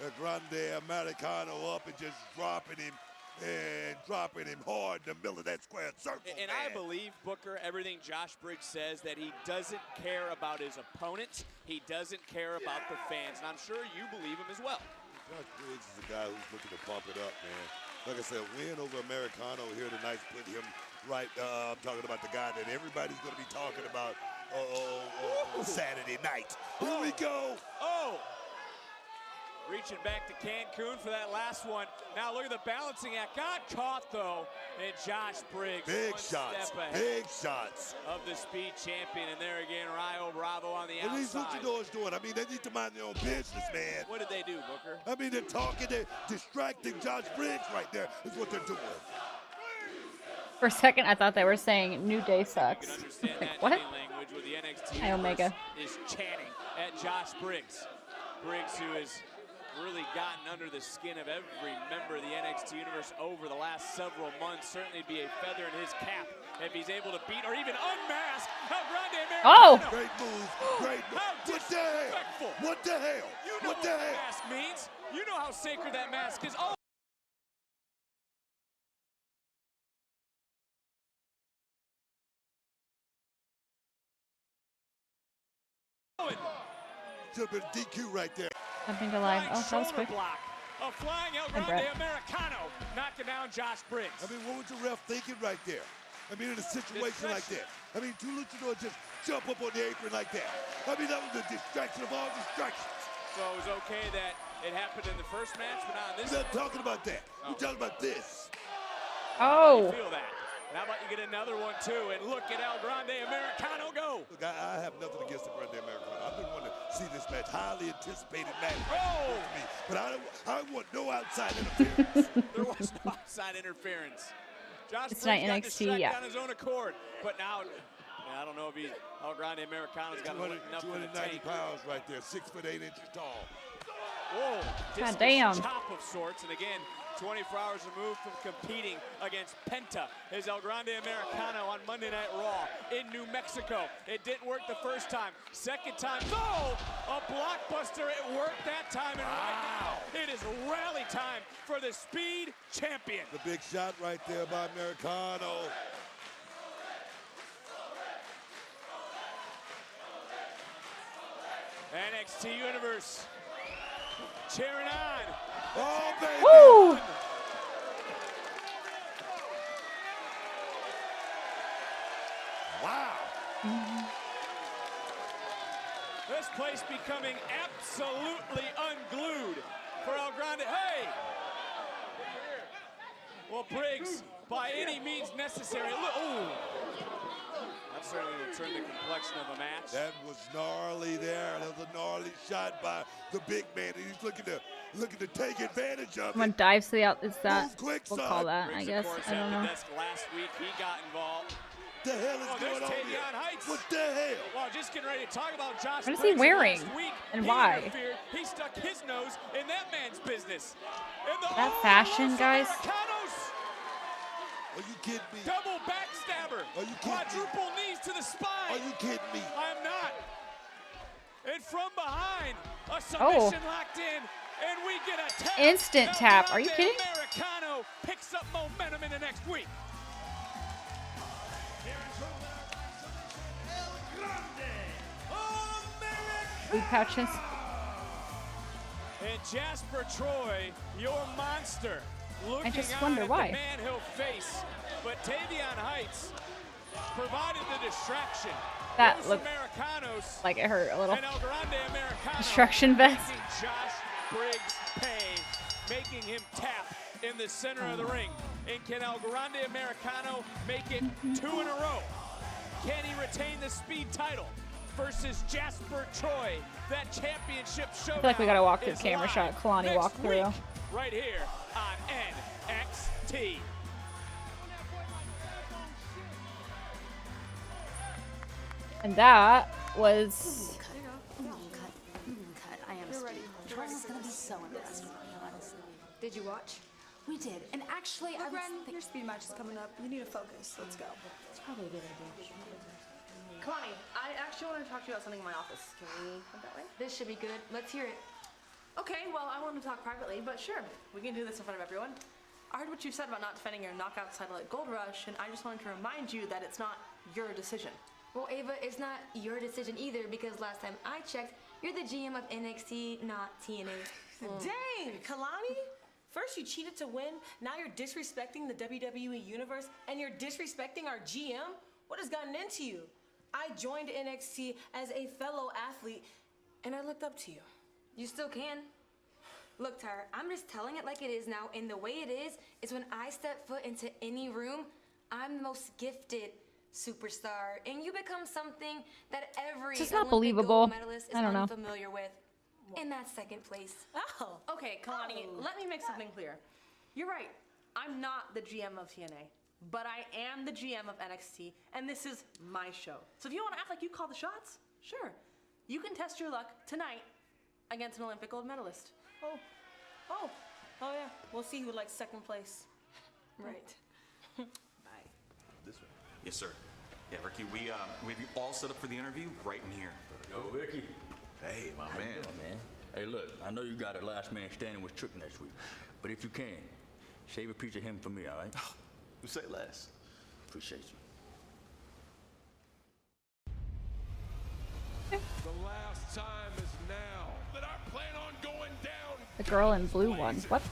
El Grande Americano up and just dropping him hard in the middle of that square circle. And I believe, Booker, everything Josh Briggs says, that he doesn't care about his opponents. He doesn't care about the fans. And I'm sure you believe him as well. Josh Briggs is a guy who's looking to pump it up, man. Like I said, win over Americano here tonight put him right. I'm talking about the guy that everybody's going to be talking about Saturday night. Here we go. Reaching back to Cancun for that last one. Now look at the balancing act. Got caught, though, and Josh Briggs. Big shots. Big shots. Of the speed champion. And there again, Rayo Bravo on the outside. What are these luchadors doing? I mean, they need to mind their own business, man. What did they do, Booker? I mean, they're talking. They're distracting Josh Briggs right there is what they're doing. For a second, I thought they were saying New Day sucks. Like, what? Language with the NXT Hi, Omega. Is chanting at Josh Briggs. Briggs, who has really gotten under the skin of every member of the NXT Universe over the last several months. Certainly be a feather in his cap if he's able to beat or even unmask El Grande Americano. Oh! Great move. Great move. What the hell? What the hell? You know what the mask means. You know how sacred that mask is. Oh! Should have been DQ right there. Something to live. Oh, that was quick. Block. A flying El Grande Americano knocking down Josh Briggs. I mean, what was the ref thinking right there? I mean, in a situation like that. I mean, two luchadors just jump up on the apron like that. I mean, that was a distraction of all distractions. So it was okay that it happened in the first match, but not in this. We're not talking about that. We're talking about this. Oh. You feel that. And how about you get another one, too, and look at El Grande Americano go. Look, I have nothing against El Grande Americano. I've been wanting to see this match, highly anticipated match. But I want no outside interference. There was no outside interference. Josh It's not Briggs got NXT, distracted yeah. on his own accord. But now, I don't know if El Grande Americano's got enough in the 290 tank. pounds right there, 6'8" tall. Whoa. God damn. Chop of sorts, and again, to 24 hours removed from competing against Penta, his El Grande Americano on Monday Night Raw in New Mexico. It didn't work the first time. Second time, no! A blockbuster, it worked that time, and right now, it is rally time for the Speed Champion. The big shot right there by Americano. NXT Universe cheering on. Oh, baby. Woo! Wow. This place becoming absolutely unglued for El Grande. Hey! Well, Briggs, by any means necessary. Look, ooh. That certainly will turn the complexion of a match. That was gnarly there. That was a gnarly shot by the big man. And he's looking to take advantage of Someone it. dives to the out. Is that Move quick, we'll son. call that? Briggs, I guess. of course, I don't at know. the desk last week, he got involved. The hell is There's going on here? Tavion Heights. What the hell? Well, just getting ready to talk about Josh. What is Briggs he wearing? last week. And He why? interfered. He stuck his nose in that man's business. And the That fashion, Los guys. Americanos. Are you kidding me? Double backstabber. Are you kidding me? Quadruple knees to the spine. Are you kidding me? I'm not. And from behind, a Oh. submission locked in, and we get a tap. Instant El tap. Are you Grande kidding? Americano picks up momentum in the next week. Food pouches. And Jasper Troy, your monster, looking just on wonder at why. the man he'll face. But Tavion Heights provided the distraction. That Los looked Americanos like it hurt a little. and El Grande Americano Destruction vest. making Josh Briggs pay, making him tap in the center of the ring. And can El Grande Americano make it 2 in a row? Can he retain the speed title versus Jasper Troy? That championship showdown. I feel like we gotta walk through is camera live shot. Kalani next walk through. week, right here on NXT. And that was Cut. I am ready. Charles is gonna be so impressed with me, honestly. Did you watch? We did, and actually, I was Ren, your speed match is coming up. You need to focus. Let's go. It's probably a good idea. Kalani, I actually want to talk to you about something in my office. Can we come that way? This should be good. Let's hear it. Okay, well, I want to talk privately, but sure, we can do this in front of everyone. I heard what you said about not defending your knockout title at Gold Rush, and I just wanted to remind you that it's not your decision. Well, Ava, it's not your decision either because last time I checked, you're the GM of NXT, not TNA. Dang, Kalani! First you cheated to win, now you're disrespecting the WWE Universe, and you're disrespecting our GM? What has gotten into you? I joined NXT as a fellow athlete, and I looked up to you. You still can. Look, Tyra, I'm just telling it like it is now, and the way it is when I step foot into any room, I'm the most gifted superstar, and you become something that every It's not Olympic believable. gold medalist is I don't know. unfamiliar with. And that's second place. Oh. Okay, Kalani, let me make something clear. You're right. I'm not the GM of TNA, but I am the GM of NXT, and this is my show. So if you want to act like you call the shots, sure. You can test your luck tonight against an Olympic gold medalist. Oh yeah, we'll see who likes second place. Right. This way. Yes, sir. Yeah, Ricky, we have you all set up for the interview right in here. Yo, Ricky. Hey, my How you man. doing, man? Hey, look, I know you got a last man standing with Trick next week, but if you can, save a piece of him for me, all right? You say less. Appreciate you. The last time is now that I plan on going down. the girl in blue one. What?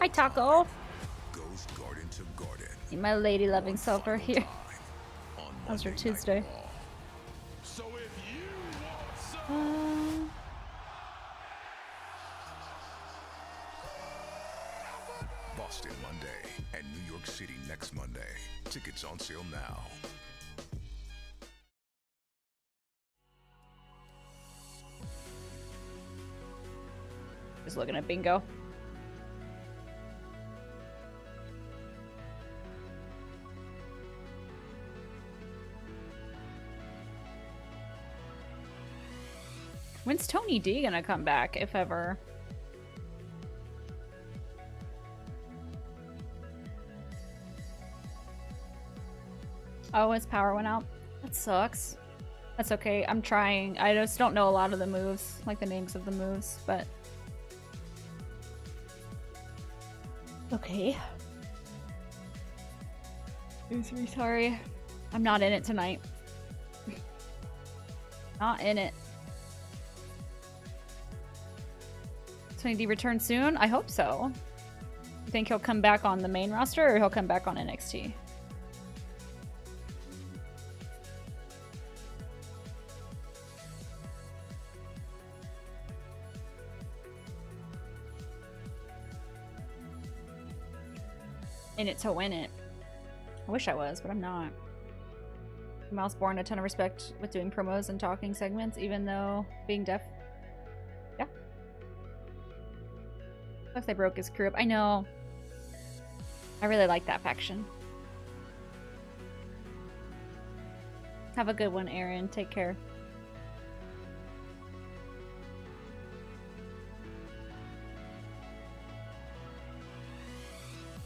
Hi, Taco. Goes garden to garden. See my lady loving self right here. How's your Tuesday? So if you want some, Boston Monday and New York City next Monday. Tickets on sale now. Just looking at bingo. When's Tony D gonna come back, if ever? Oh, his power went out. That sucks. That's okay. I'm trying. I just don't know a lot of the moves, like the names of the moves, but... Okay. I'm so sorry. I'm not in it tonight. Not in it. Tony D return soon? I hope so. You think he'll come back on the main roster or he'll come back on NXT? In it to win it. I wish I was, but I'm not. Mouse born a ton of respect with doing promos and talking segments, even though being deaf. Yeah. Plus they broke his crew up. I know. I really like that faction. Have a good one, Aaron. Take care.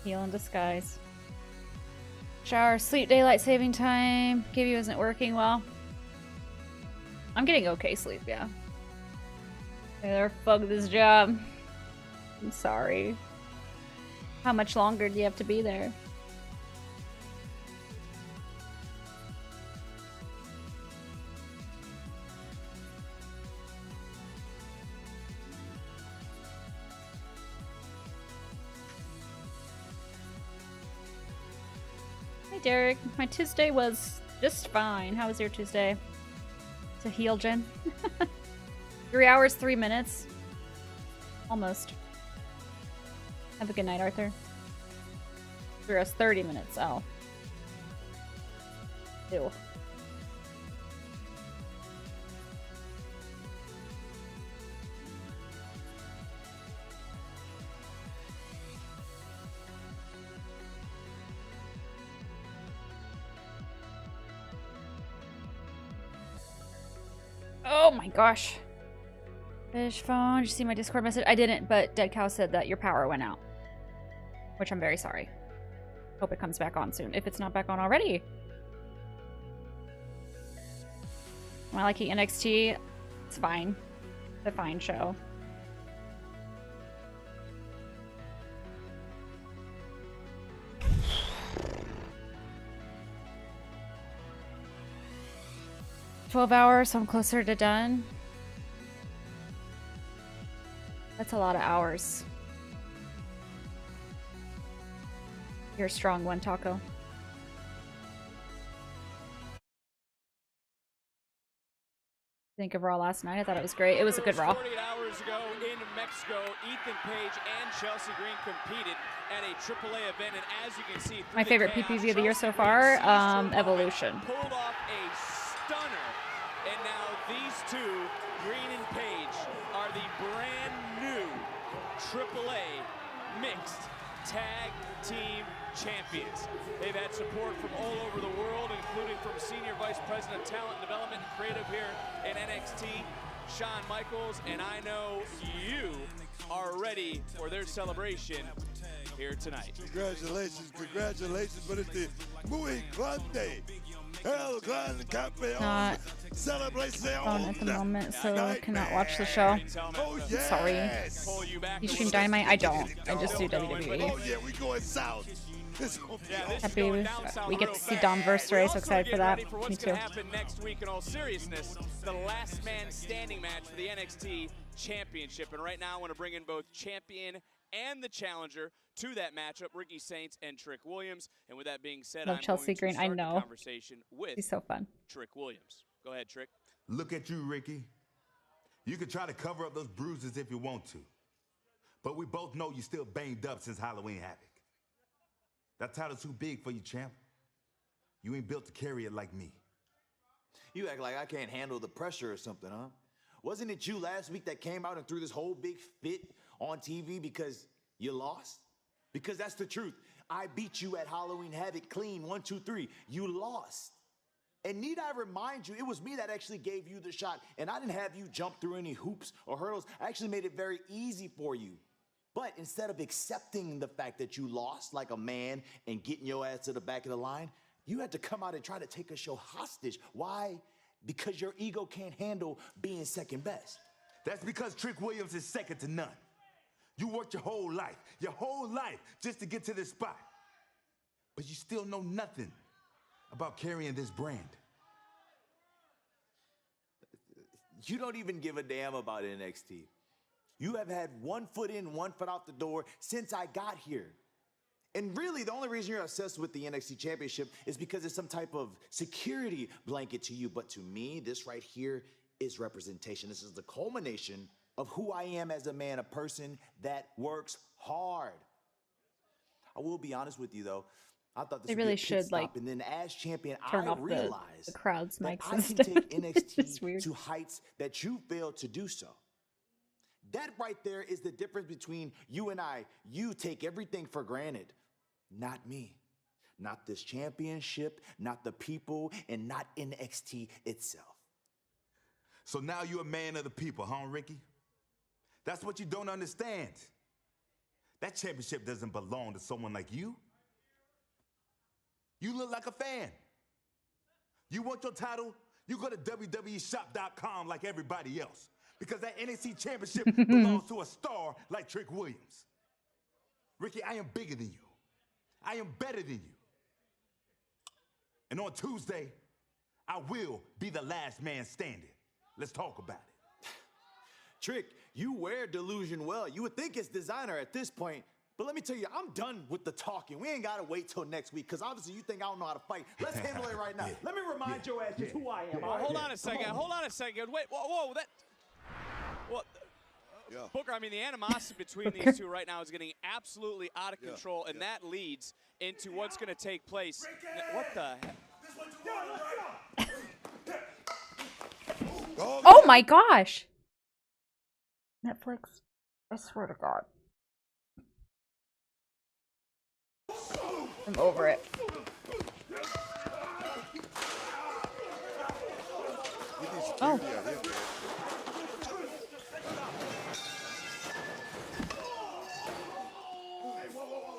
Heal in disguise. Shower, sleep, daylight saving time. Give you isn't working well. I'm getting okay sleep, yeah. Taylor, fuck this job. I'm sorry. How much longer do you have to be there? Derek, my Tuesday was just fine. How was your Tuesday? To heal, Jen. 3 hours, 3 minutes. Almost. Have a good night, Arthur. 3 hours, 30 minutes. Oh. Ew. Oh my gosh. Fish phone. Did you see my Discord message? I didn't, but Dead Cow said that your power went out. Which I'm very sorry. Hope it comes back on soon. If it's not back on already. Am I liking NXT? It's fine. It's a fine show. $12 so I'm closer to done. That's a lot of hours. You're a strong one, Taco. Think of Raw last night. I thought it was great. It was a good Raw. 48 hours ago in Mexico, Ethan Page and Chelsea Green competed at a AAA event, and as you can see, My favorite PPV of the year so far, Evolution. Pulled off a stunner, and now these two, Green and Page, are the brand new AAA mixed tag team champions. They've had support from all over the world, including from Senior Vice President of Talent Development and Creative here in NXT, Shawn Michaels, and I know you are ready for their celebration here tonight. Congratulations, congratulations, but it's the Muy Grande El Gran Campeón Not Celebration on at the moment, so I cannot watch the show. Oh, yes. Sorry. You stream Dynamite? I don't. I just do WWE. Oh yeah, we going south. Happy we get to see Dom versus Ray, so excited for that. Me too. Happen next week in all seriousness, the last man standing match for the NXT Championship. And right now I want to bring in both champion and the challenger to that matchup, Ricky Saints and Trick Williams. And with that being said, Love I'm Chelsea going to Green. I start the know. conversation with He's so fun. Trick Williams. Go ahead, Trick. Look at you, Ricky. You can try to cover up those bruises if you want to. But we both know you're still banged up since Halloween Havoc. That title's too big for you, champ. You ain't built to carry it like me. You act like I can't handle the pressure or something, huh? Wasn't it you last week that came out and threw this whole big fit on TV because you lost? Because that's the truth. I beat you at Halloween Havoc clean, 1, 2, 3. You lost. And need I remind you, it was me that actually gave you the shot, and I didn't have you jump through any hoops or hurdles. I actually made it very easy for you. But instead of accepting the fact that you lost like a man and getting your ass to the back of the line, You had to come out and try to take a show hostage. Why? Because your ego can't handle being second best. That's because Trick Williams is second to none. You worked your whole life just to get to this spot. But you still know nothing about carrying this brand. You don't even give a damn about NXT. You have had one foot in, one foot out the door since I got here. And really, the only reason you're obsessed with the NXT Championship is because it's some type of security blanket to you. But to me, this right here is representation. This is the culmination of who I am as a man, a person that works hard. I will be honest with you, though. I thought this They would really be a pit should, stop, like, and then as champion, turn I off realized the crowd's that mics I and can stuff. take It's just NXT weird. to heights that you failed to do so. That right there is the difference between you and I. You take everything for granted. Not me. Not this championship, not the people, and not NXT itself. So now you're a man of the people, huh, Ricky? That's what you don't understand. That championship doesn't belong to someone like you. You look like a fan. You want your title? You go to WWEshop.com like everybody else. Because that NXT championship belongs to a star like Trick Williams. Ricky, I am bigger than you. I am better than you. And on Tuesday, I will be the last man standing. Let's talk about it. Trick, you wear delusion well. You would think it's designer at this point. But let me tell you, I'm done with the talking. We ain't got to wait till next week, because obviously you think I don't know how to fight. Let's handle it right now. Let me remind your ass just who I am. Well, hold on a second. Hold on a second. Wait, whoa, that... Well, Booker, I mean, the animosity between these two right now is getting absolutely out of control, and that leads into what's going to take place. What the heck? Oh my gosh! Netflix. I swear to God. I'm over it. Oh.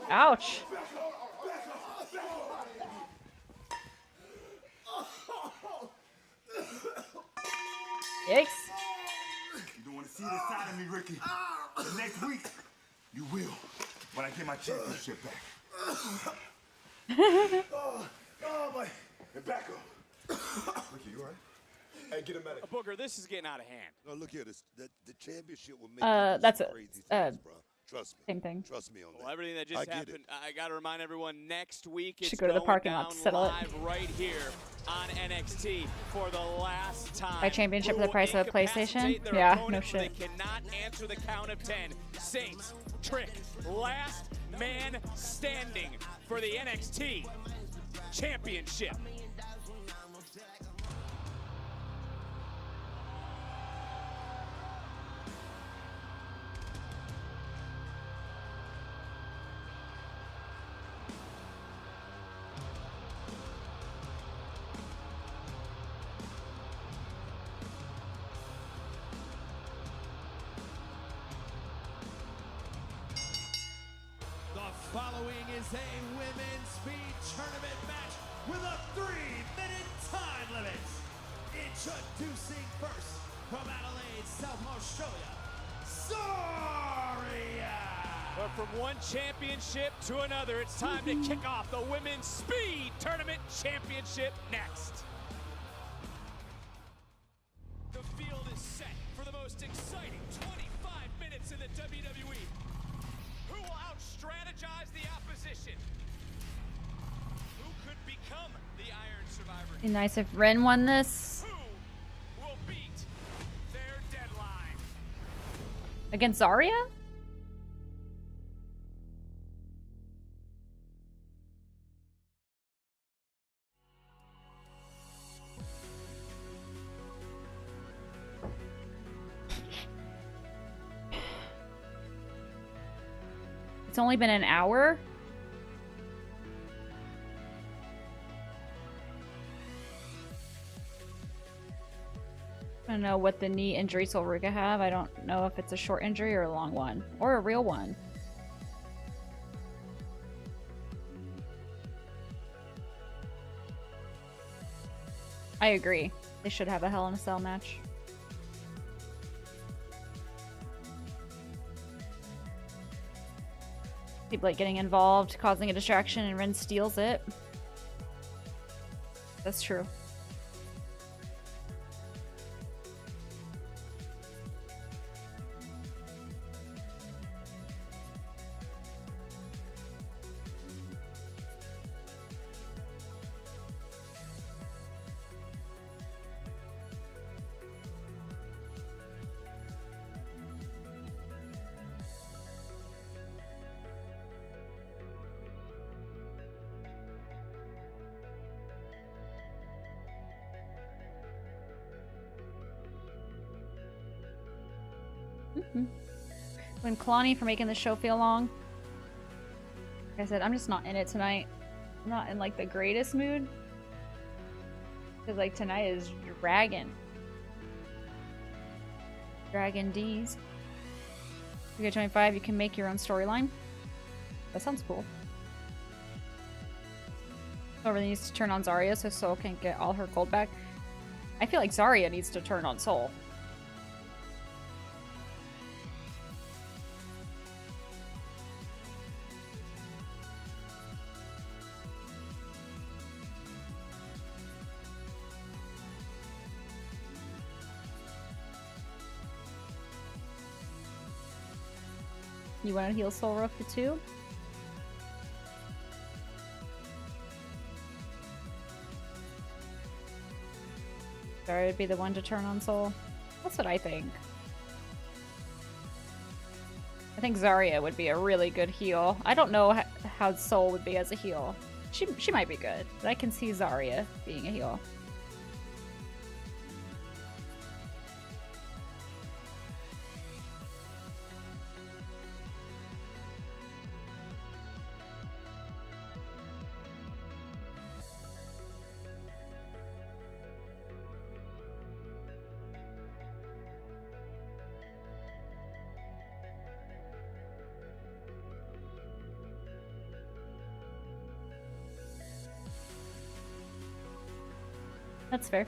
Ouch. Yikes. You don't want to see this side of me, Ricky. But next week, you will, when I get my championship back. my... Hey, back up. Ricky, you all right? Hey, get a medic. Booker, this is getting out of hand. No, look here. The championship will make That's some it. crazy things, bro. Trust me. Same thing. Trust me on that. Well, everything that just happened, I got to remind everyone, next week it's Should go to the going parking lot down to settle it. live right here on NXT for the last time. Buy championship Who for the will price of a incapacitate PlayStation? their Yeah, opponent no so they shit. cannot answer the count of 10. Saints, Trick, last man standing for the NXT Championship. The following is a women's speed tournament match with a 3-minute time limit. Introducing first from Adelaide, South Australia, Saria. But from one championship to another, it's time to kick off the Women's Speed Tournament Championship next. The field is set for the most exciting 25 minutes in the WWE. Who will out-strategize the opposition? Who could become the Iron Survivor? Be nice if Ren won this. Who will beat their deadline? Against Zarya? It's only been an hour? I don't know what the knee injuries will Ruka have. I don't know if it's a short injury or a long one. Or a real one. I agree. They should have a Hell in a Cell match. People like getting involved, causing a distraction, and Ren steals it. That's true. When Kalani for making the show feel long. Like I said, I'm just not in it tonight. I'm not in like the greatest mood. Because like tonight is Dragon D's. You get 25, you can make your own storyline. That sounds cool. Whoever needs to turn on Zarya so Soul can get all her gold back. I feel like Zarya needs to turn on Soul. You want to heal Soul Roka too? Zarya would be the one to turn on Soul. That's what I think. I think Zarya would be a really good heal. I don't know how Soul would be as a heal. She might be good, but I can see Zarya being a heal. That's fair.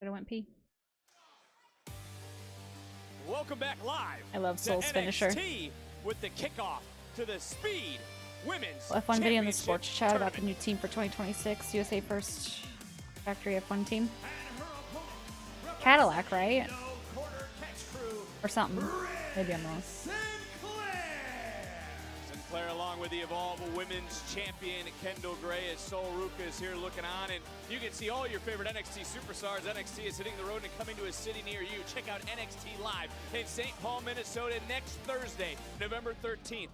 I went pee. Welcome back live. I love Soul's to finisher. NXT with the kickoff to the Speed Women's F1 video in the Championship sports chat about the tournament. new team for 2026 USA First Factory F1 team. Cadillac, right? Or something. Maybe I'm wrong. Sinclair along with the Evolve Women's Champion Kendall Gray as Sol Ruka is here looking on, and you can see all your favorite NXT superstars. NXT is hitting the road and coming to a city near you. Check out NXT Live in St. Paul, Minnesota next Thursday, November 13th.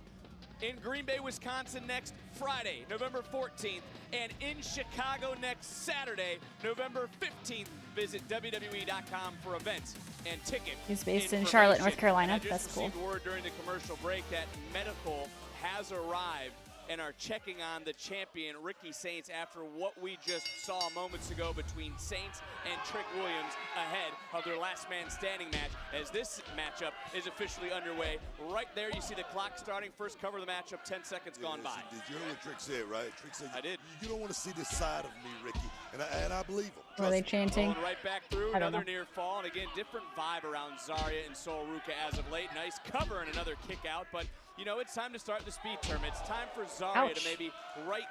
In Green Bay, Wisconsin next Friday, November 14th, and in Chicago next Saturday, November 15th. Visit WWE.com for events and ticket. He's based in Charlotte, North Carolina. I just That's cool. received word during the commercial break that medical has arrived and are checking on the champion, Ricky Saints, after what we just saw moments ago between Saints and Trick Williams ahead of their last man standing match. As this matchup is officially underway, right there you see the clock starting. First cover of the matchup, 10 seconds gone by. Did you hear what Trick said, right? Trick said, I did. You don't want to see this side of me, Ricky. And I believe him. Were they chanting? Going right back through, I don't another know. near fall, and again, different vibe around Zarya and Sol Ruka as of late. Nice cover and another kick out, but you know, it's time to start the speed tournament. It's time for Zarya to maybe right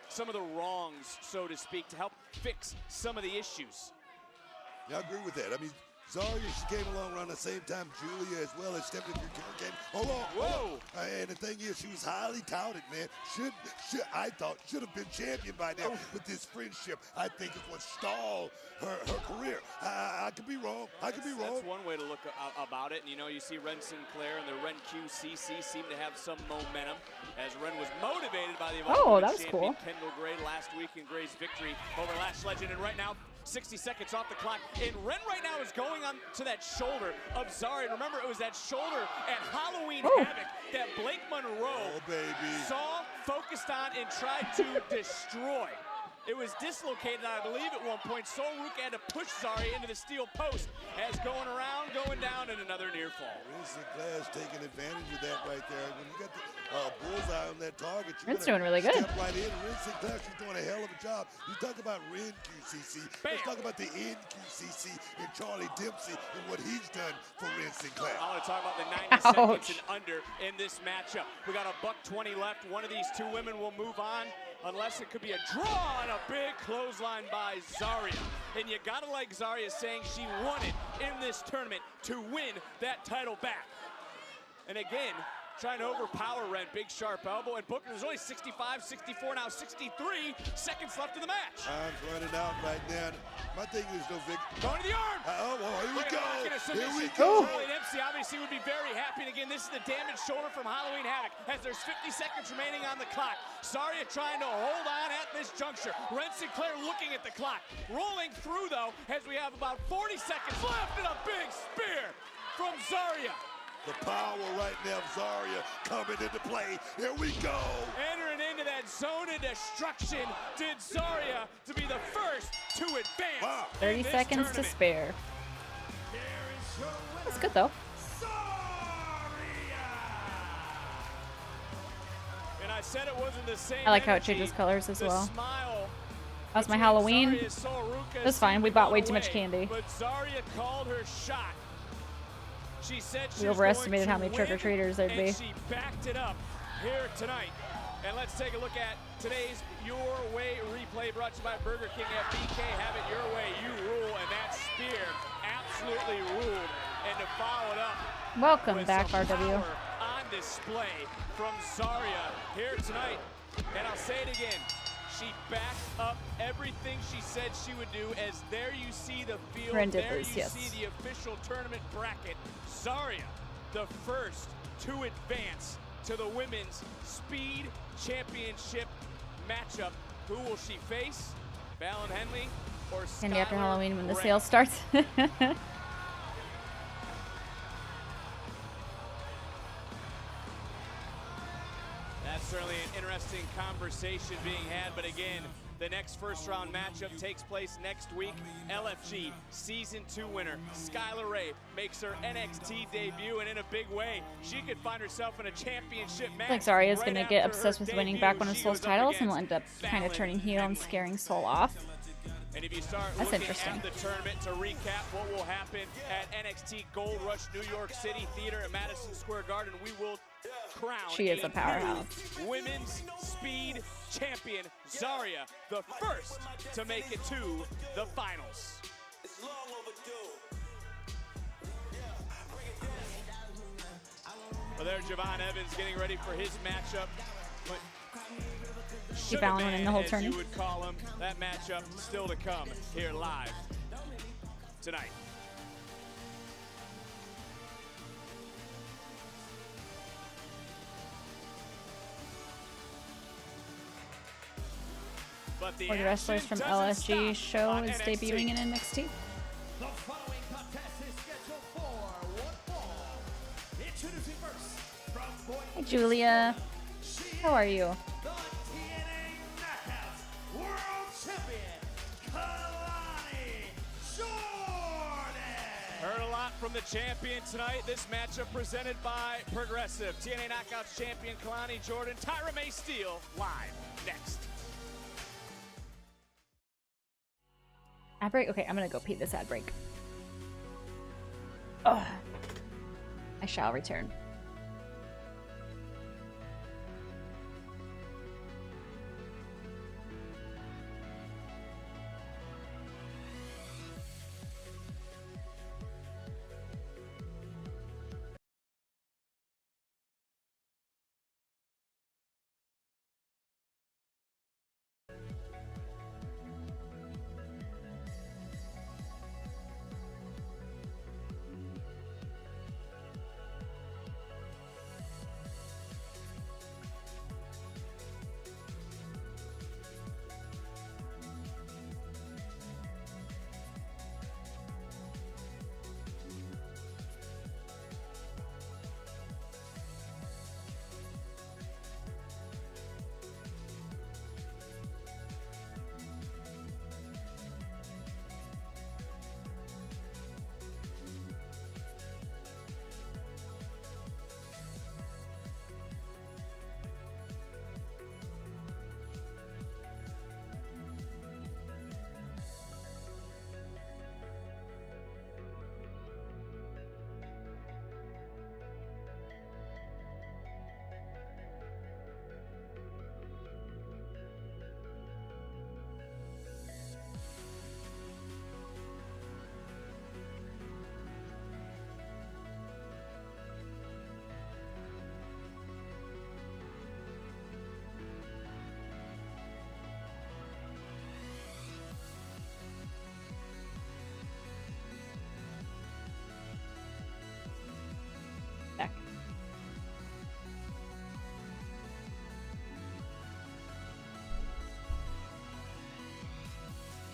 some of the wrongs, so to speak, to help fix some of the issues. Yeah, I agree with that. I mean, Zarya, she came along around the same time Julia as well as Stephanie Buchanan came. Hold on. Whoa. And the thing is, she was highly touted, man. I thought should have been champion by now. But this friendship, I think, is what stalled her career. I could be wrong. I could be wrong. That's one way to look about it. And you know, you see Ren Sinclair and the Ren QCC seem to have some momentum, as Ren was motivated by the Oh, Evolve that was champion cool. Kendall Gray last week in Gray's victory over Lash Legend. And right now, 60 seconds off the clock. And Ren right now is going on to that shoulder of Zarya. Remember, it was that shoulder at Halloween Havoc that Blake Monroe saw, focused on, and tried to destroy. It was dislocated, I believe, at one point. Solruk had to push Zarya into the steel post as going around, going down, and another near fall. Sinclair's taking advantage of that right there. When you got the bullseye on that target, Ren's doing really good. Step right in. Ren Sinclair, she's doing a hell of a job. You talk about Ren QCC. Let's talk about the NQCC and Charlie Dempsey and what he's done for Ren Sinclair. I want to talk about the 90 seconds and under in this matchup. We got a $1:20 left. One of these two women will move on, unless it could be a draw and a big clothesline by Zarya. And you gotta like Zarya saying she wanted in this tournament to win that title back. And again, trying to overpower Ren, big sharp elbow, and Booker, there's only 65, 64, now 63 seconds left in the match. Time's running out right now. My thing is no Vic. Going to the arm. Here we go. Here we go. go. Charlie Dempsey obviously would be very happy. And again, this is the damaged shoulder from Halloween Havoc as there's 50 seconds remaining on the clock. Zarya trying to hold on at this juncture. Ren Sinclair looking at the clock. Rolling through, though, as we have about 40 seconds left, and a big spear from Zarya. The power right now of Zarya coming into play. Here we go. Entering into that zone of destruction, did Zarya to be the first to advance. 30 seconds to spare. That's good though. And I said it wasn't the same. I like how it changes colors as well. That was my Halloween. That's fine. We bought way too much candy. But Zarya called her shot. She said she We was overestimated going how to many trick-or-treaters there'd be. and she backed it up here tonight. And let's take a look at today's Your Way replay brought to you by Burger King at BK. Have it your way, you rule. And that spear absolutely ruled. And to follow it up, Welcome back, RW. power on display from Zarya here tonight. And I'll say it again. She backed up everything she said she would do, as there you see the field, there you see the official tournament bracket. Zarya, the first to advance to the Women's Speed Championship matchup. Who will she face? Fallon Henley or Candy after Skylar Halloween when the Gray? sale starts. That's certainly an interesting conversation being had, but again, the next first round matchup takes place next week. LFG Season 2 winner Skylar Ray makes her NXT debut, and in a big way, she could find herself in a championship match. I think Zarya's right gonna get after obsessed her with winning debut. back one of She Soul's was up titles and will against end up kind of Fallon turning heel and scaring Soul off. And if you start That's looking interesting. at the tournament, to recap what will happen at NXT Gold Rush New York City Theater at Madison Square Garden, we will crown She is a powerhouse. new Women's Speed Champion, Zarya, the first to make it to the finals. Well, there's Javon Evans getting ready for his matchup. But Keep Fallon winning the whole as tourney. you would call him, that matchup still to come here live tonight. But the One of the wrestlers action from doesn't LFG stop show on is NXT. debuting in NXT. The following contest is scheduled for one fall. Introducing first from Boise, Hey Julia, how are you? the TNA Knockouts World Champion, Kalani Jordan. Heard a lot from the champion tonight. This matchup presented by Progressive. TNA Knockouts champion Kalani Jordan, Tyra May Steele, live next. Ad break? Okay, I'm gonna go pee this ad break. Ugh. I shall return.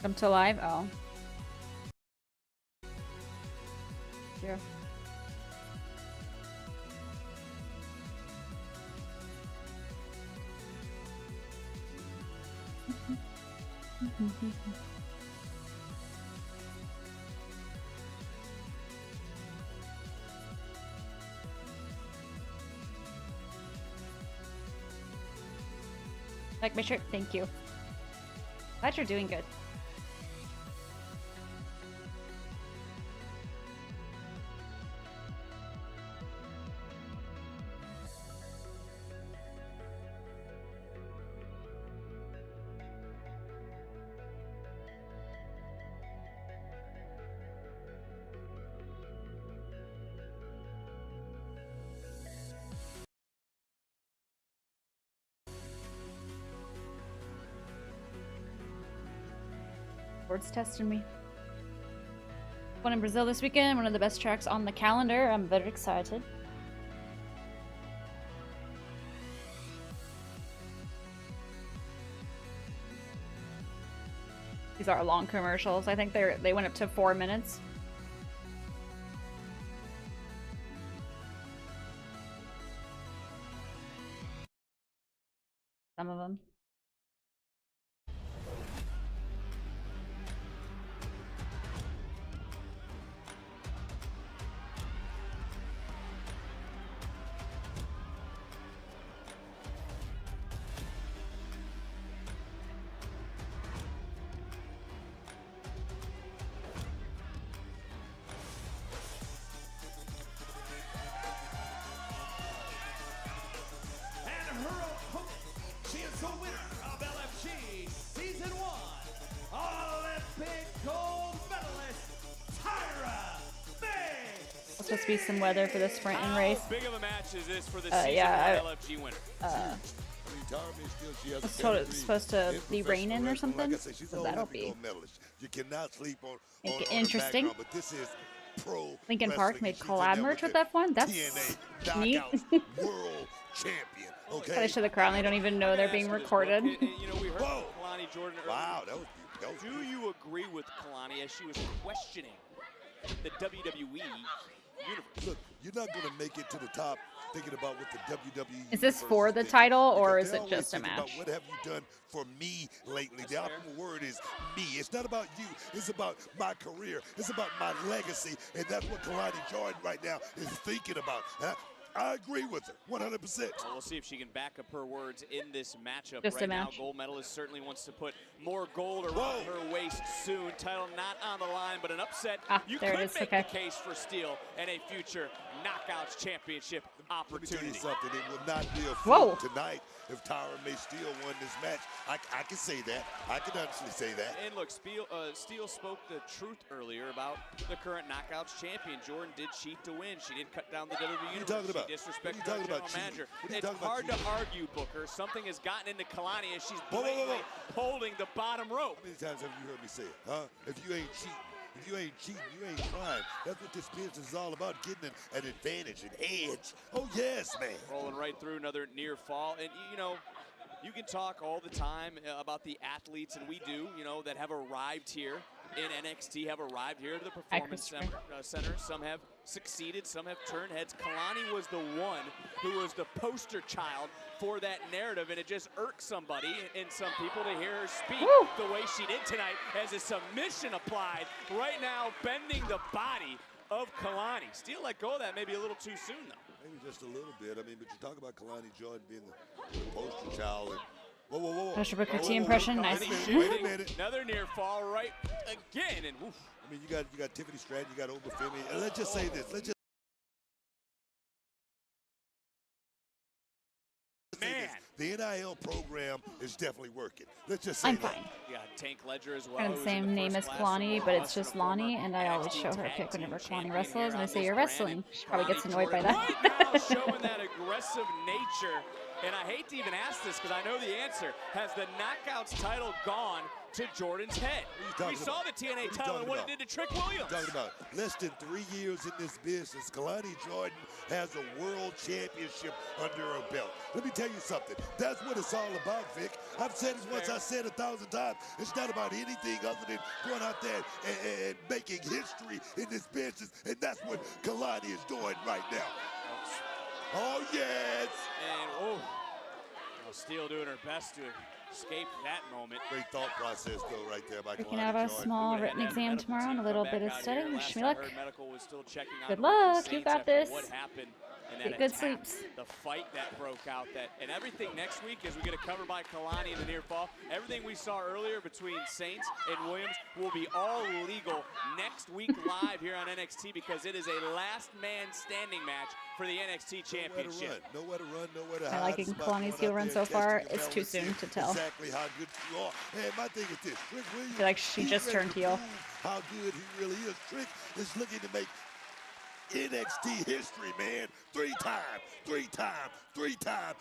Come to live? Oh. Yeah. Like my shirt? Thank you. Glad you're doing good. Board's testing me. One in Brazil this weekend, one of the best tracks on the calendar. I'm very excited. These are long commercials. I think they went up to 4 minutes. Some of them. And her opponent, she is the winner of LFG Season 1, Olympic gold medalist, Tyra May. It's supposed to be some weather for the sprint and race. How big of a match is this for the season yeah, one LFG winner? It's supposed to be raining or something. So that'll be You cannot sleep on make it interesting. the but this is pro Lincoln Park made collab merch with F1. That's neat. world champion. Okay. Finish to the crowd. They don't even know they're being recorded. You know, we heard Kalani Jordan earlier. Wow, that was Do you agree with Kalani as she was questioning the WWE universe? Look, you're not going to make it to the top thinking about what the WWE. Is this for the title or is it just a match? What have you done for me lately? The optimal word is me. It's not about you. It's about my career. It's about my legacy, and that's what Kalani Jordan right now is thinking about. I agree with her, 100%. Well, we'll see if she can back up her words in this matchup. Just right a match. Now, gold medalist certainly wants to put more gold around her waist soon. Title not on the line, but an upset. You there could it is. make Okay. the case for Steele and a future Knockouts Championship opportunity. Let me tell you something. It will not be a fluke tonight if Tyra May Steele won this match. I can say that. I can honestly say that. And look, Steele spoke the truth earlier about the current Knockouts champion. Jordan did cheat to win. She did cut down the WWE universe. talking about? She disrespected What are her you general talking about, manager. cheating? What are you It's talking about, hard to cheating? argue, Booker. Something has gotten into Kalani as she's Whoa, whoa, whoa, blatantly holding the bottom rope. How many times have you heard me say it, huh? If you ain't cheating, if you ain't cheating, you ain't trying. That's what this business is all about, getting an advantage, an edge. Oh, yes, man. Rolling right through another near fall. And, you know, you can talk all the time about the athletes, and we do, you know, that have arrived here in NXT, have arrived here to the Performance Center. Some have succeeded, some have turned heads. Kalani was the one who was the poster child for that narrative, and it just irks somebody and some people to hear her speak the way she did tonight as a submission applied. Right now, bending the body of Kalani. Steele let go of that maybe a little too soon, though. Maybe just a little bit. I mean, but you talk about Kalani Jordan being the poster child. And, whoa. Pressure Booker T impression. Nice. Wait a minute. Another near fall right again, and woof. I mean, you got Tiffany Stratton, you got Obafemi. And let's just say this. Let's just the NIL program is definitely working. Let's just say I'm that. fine. You got Tank Ledger as well. Kind of the same name as Kalani, but it's just Lonnie, and I always show her a pic whenever Kalani wrestles, and I say, "You're wrestling." She probably gets annoyed by that. Right now, showing that aggressive nature. And I hate to even ask this because I know the answer. Has the Knockouts title gone to Jordan's head. We saw the TNA title and what it did to Trick Williams. Talking about less than 3 years in this business, Kalani Jordan has a world championship under her belt. Let me tell you something. That's what it's all about, Vic. I've said it once, I've said 1,000 times. It's not about anything other than going out there and making history in this business, and that's what Kalani is doing right now. Oh, yes! And, Steele doing her best to escape that moment. Great thought process, though, right there by We can have a small written exam tomorrow and a little bit of studying. Wish me luck. Good luck. You got this. What happened in Get that good attack, sleeps. the fight that broke out, and everything next week as we get a cover by Kalani in the near fall. Everything we saw earlier between Saints and Williams will be all legal next week live here on NXT because it is a last man standing match for the NXT Championship. Nowhere to run, nowhere to I hide. like Kalani's heel run so far. It's too soon to tell. Exactly how good you are. And my thing is this, Trick Williams, I feel like she just ready turned to heel. prove how good he really is. Trick is looking to make NXT history, man. Three time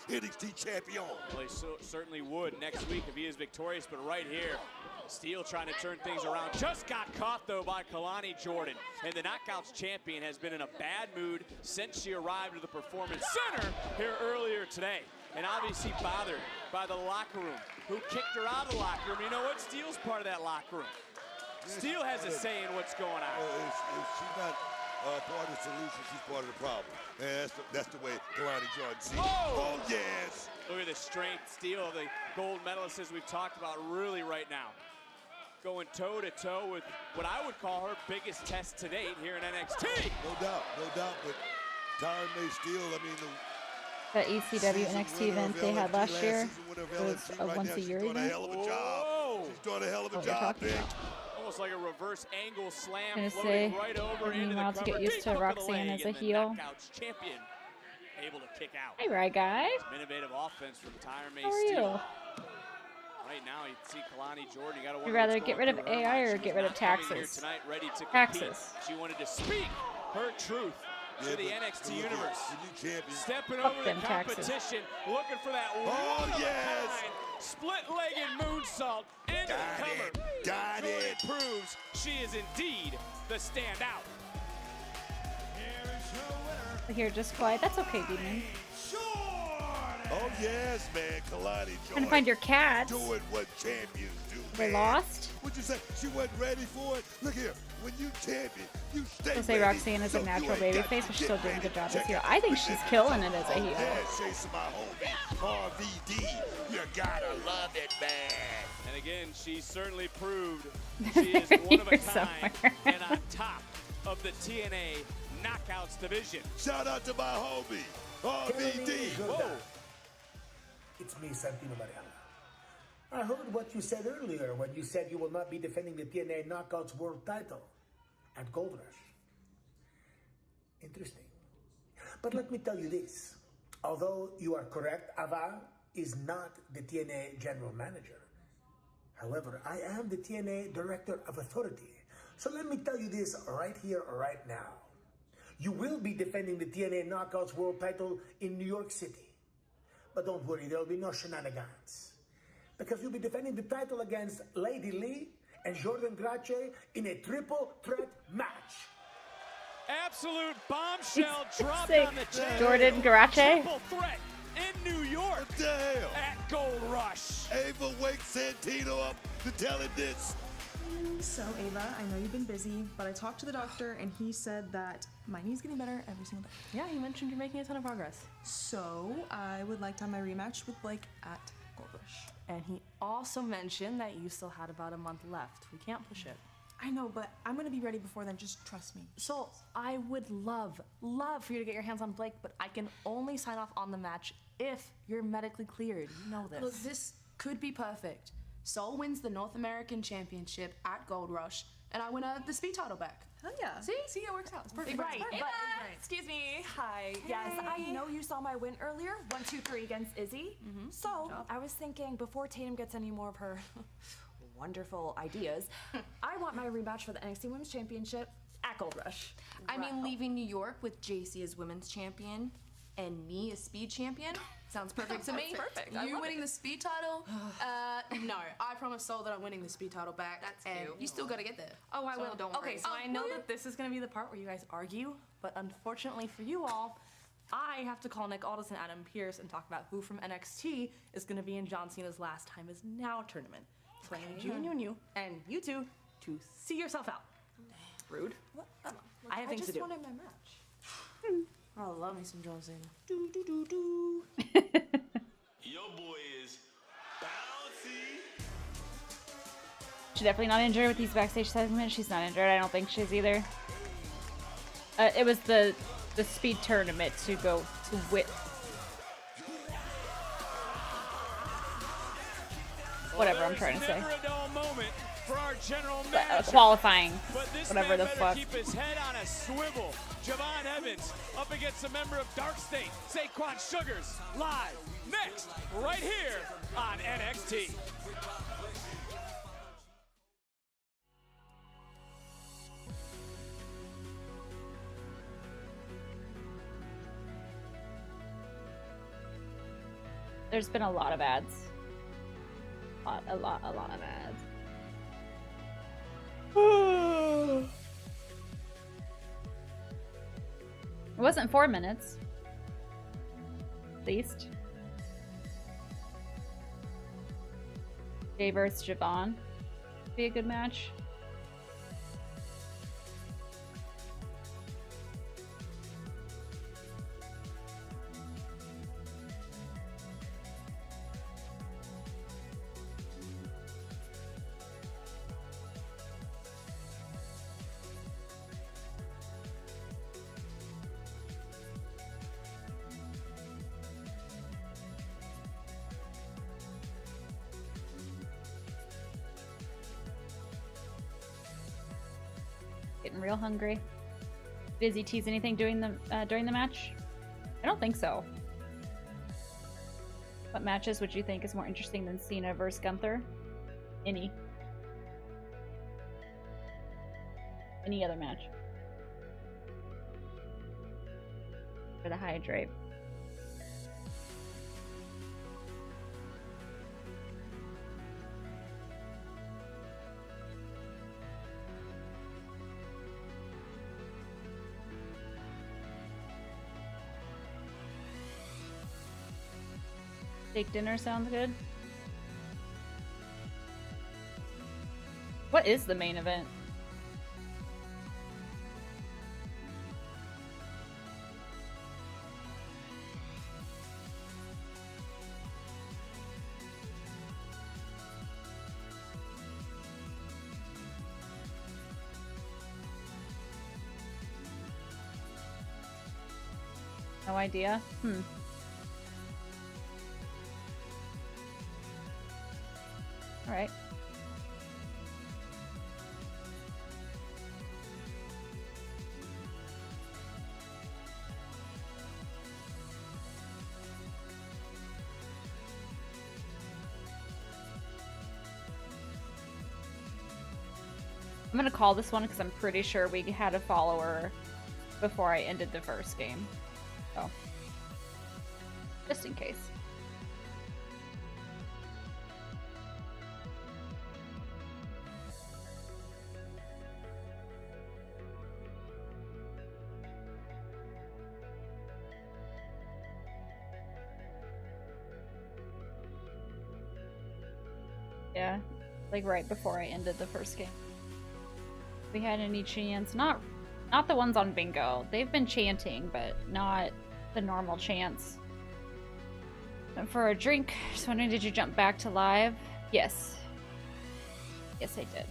NXT champion. Well, he certainly would next week if he is victorious, but right here, Steele trying to turn things around. Just got caught, though, by Kalani Jordan. And the Knockouts champion has been in a bad mood since she arrived at the Performance Center here earlier today. And obviously bothered by the locker room, who kicked her out of the locker room. You know what? Steele's part of that locker room. Steele has a say in what's going on. If she's not part of the solution, she's part of the problem. And that's the way Kalani Jordan sees it. Oh, yes! Look at the strength, Steele, the gold medalist, as we've talked about really right now. Going toe-to-toe with what I would call her biggest test to date here in NXT. No doubt, but Tyron May Steele, I mean, That ECW NXT event they had last year was a once-a-year event. She's doing a hell of a job, Vic. Almost like a reverse angle slam, Gonna floating say, right over taking into a the while to cover. get used Deep to hook of the Roxanne leg, as a and the heel. Knockouts champion able to kick out. Hey, right, guys. Some innovative offense from Tyron May How are Steele. you? Right now, you see Kalani Jordan. You got to Would you rather get rid of AI or get rid of taxes? Tonight, ready to Taxes. compete. She wanted to speak her truth to the NXT universe. Stepping Fuck over the them taxes. competition, looking for that one-of-a-kind split-legged moonsault into the cover. Got it. Proves she is indeed the standout. Here, just quiet. That's okay, Demon. Oh, yes, man. Kalani Jordan. Trying to find your cats. Doing what champions do, They man. lost? What'd you say? She wasn't ready for it? Look here. When you champion, you stay I'll say ready. Roxanne is So a natural you ain't got babyface, to but she's still get doing a ready. good job as Check heel. it. I think she's killing it as a heel. Yeah, chasing my homie, RVD. You gotta love it, man. And again, she certainly proved she is one of a kind and on top of the TNA Knockouts division. Shout out to my homie, RVD. Whoa. It's me, Santino Mariana. I heard what you said earlier when you said you will not be defending the TNA Knockouts World title at Gold Rush. Interesting. But let me tell you this. Although you are correct, Ava is not the TNA General Manager. However, I am the TNA Director of Authority. So let me tell you this right here, right now. You will be defending the TNA Knockouts World title in New York City. But don't worry, there will be no shenanigans. Because you'll be defending the title against Lady Lee and Jordan Grace in a triple threat match. Absolute bombshell dropped Sick. on the channel. Jordan Grace? Triple threat in New York. Damn. At Gold Rush. Ava wakes Santino up to tell him this. So, Ava, I know you've been busy, but I talked to the doctor and he said that my knee's getting better every single day. Yeah, he mentioned you're making a ton of progress. So, I would like to have my rematch with Blake at Gold Rush. And he also mentioned that you still had about a month left. We can't push it. I know, but I'm gonna be ready before then, just trust me. So, I would love for you to get your hands on Blake, but I can only sign off on the match if you're medically cleared. You know this. Look, this could be perfect. Sol wins the North American Championship at Gold Rush, and I win the speed title back. Oh yeah. See, it works out. It's perfect. Right, It's perfect. but excuse me. Hi. Yes, I know you saw my win earlier, 1-2-3 against Izzy. So I was thinking before Tatum gets any more of her wonderful ideas, I want my rematch for the NXT Women's Championship at Gold Rush. I mean, leaving New York with JC as women's champion and me as speed champion, sounds perfect to me. Perfect. I You love winning the speed title? No. I promise Soul that I'm winning the speed title back. That's and cute. you still gotta get there. Oh, I So, will. Don't worry. Okay, so I know that this is going to be the part where you guys argue, but unfortunately for you all, I have to call Nick Aldis and Adam Pearce and talk about who from NXT is going to be in John Cena's Last Time Is Now tournament. So I need you and you two to see yourself out. Rude. I have things to do. I just wanted my match. I love me some John Cena. Do do do do. Your boy is bouncy. She's definitely not injured with these backstage segments. She's not injured. I don't think she's either. It was the speed tournament to go to win. Whatever I'm trying to say. Never a dull moment for our general But, manager. qualifying. But this Whatever man the better fuck. keep his head on a swivel. Javon Evans up against a member of Dark State, Saquon Sugars, live next, right here on NXT. There's been a lot of ads. A lot of ads. It wasn't 4 minutes. At least. Jay versus Javon. Be a good match. Getting real hungry. Did he tease anything during the match? I don't think so. What matches would you think is more interesting than Cena versus Gunther? Any other match. For the hydrate. Steak dinner sounds good. What is the main event? No idea? Alright. I'm gonna call this one because I'm pretty sure we had a follower before I ended the first game. So, just in case. Yeah, like right before I ended the first game. We had any chants? Not the ones on bingo. They've been chanting, but not the normal chants. And for a drink, just wondering, did you jump back to live? Yes. Yes, I did.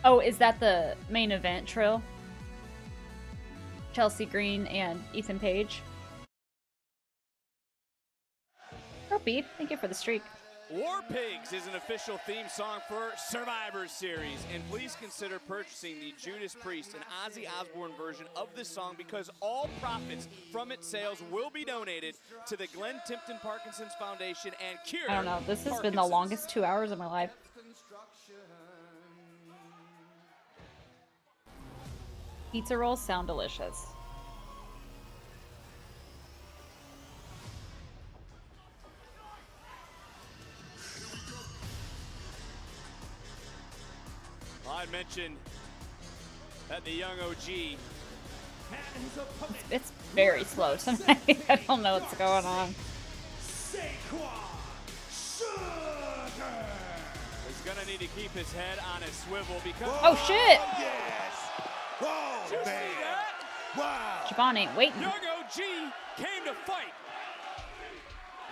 Oh, is that the main event, Trill? Chelsea Green and Ethan Page. Oh, Beef, thank you for the streak. War Pigs is an official theme song for Survivor Series, and please consider purchasing the Judas Priest and Ozzy Osbourne version of this song because all profits from its sales will be donated to the Glenn Tipton Parkinson's Foundation and Cure. I don't know. This has been the longest 2 hours of my life. Pizza rolls sound delicious. Well, I mentioned that the young OG. It's very slow tonight. I don't know what's going on. Is gonna need to keep his head on a swivel because. Oh shit! Yes! Oh man! Wow! Javon ain't waiting. Young OG came to fight.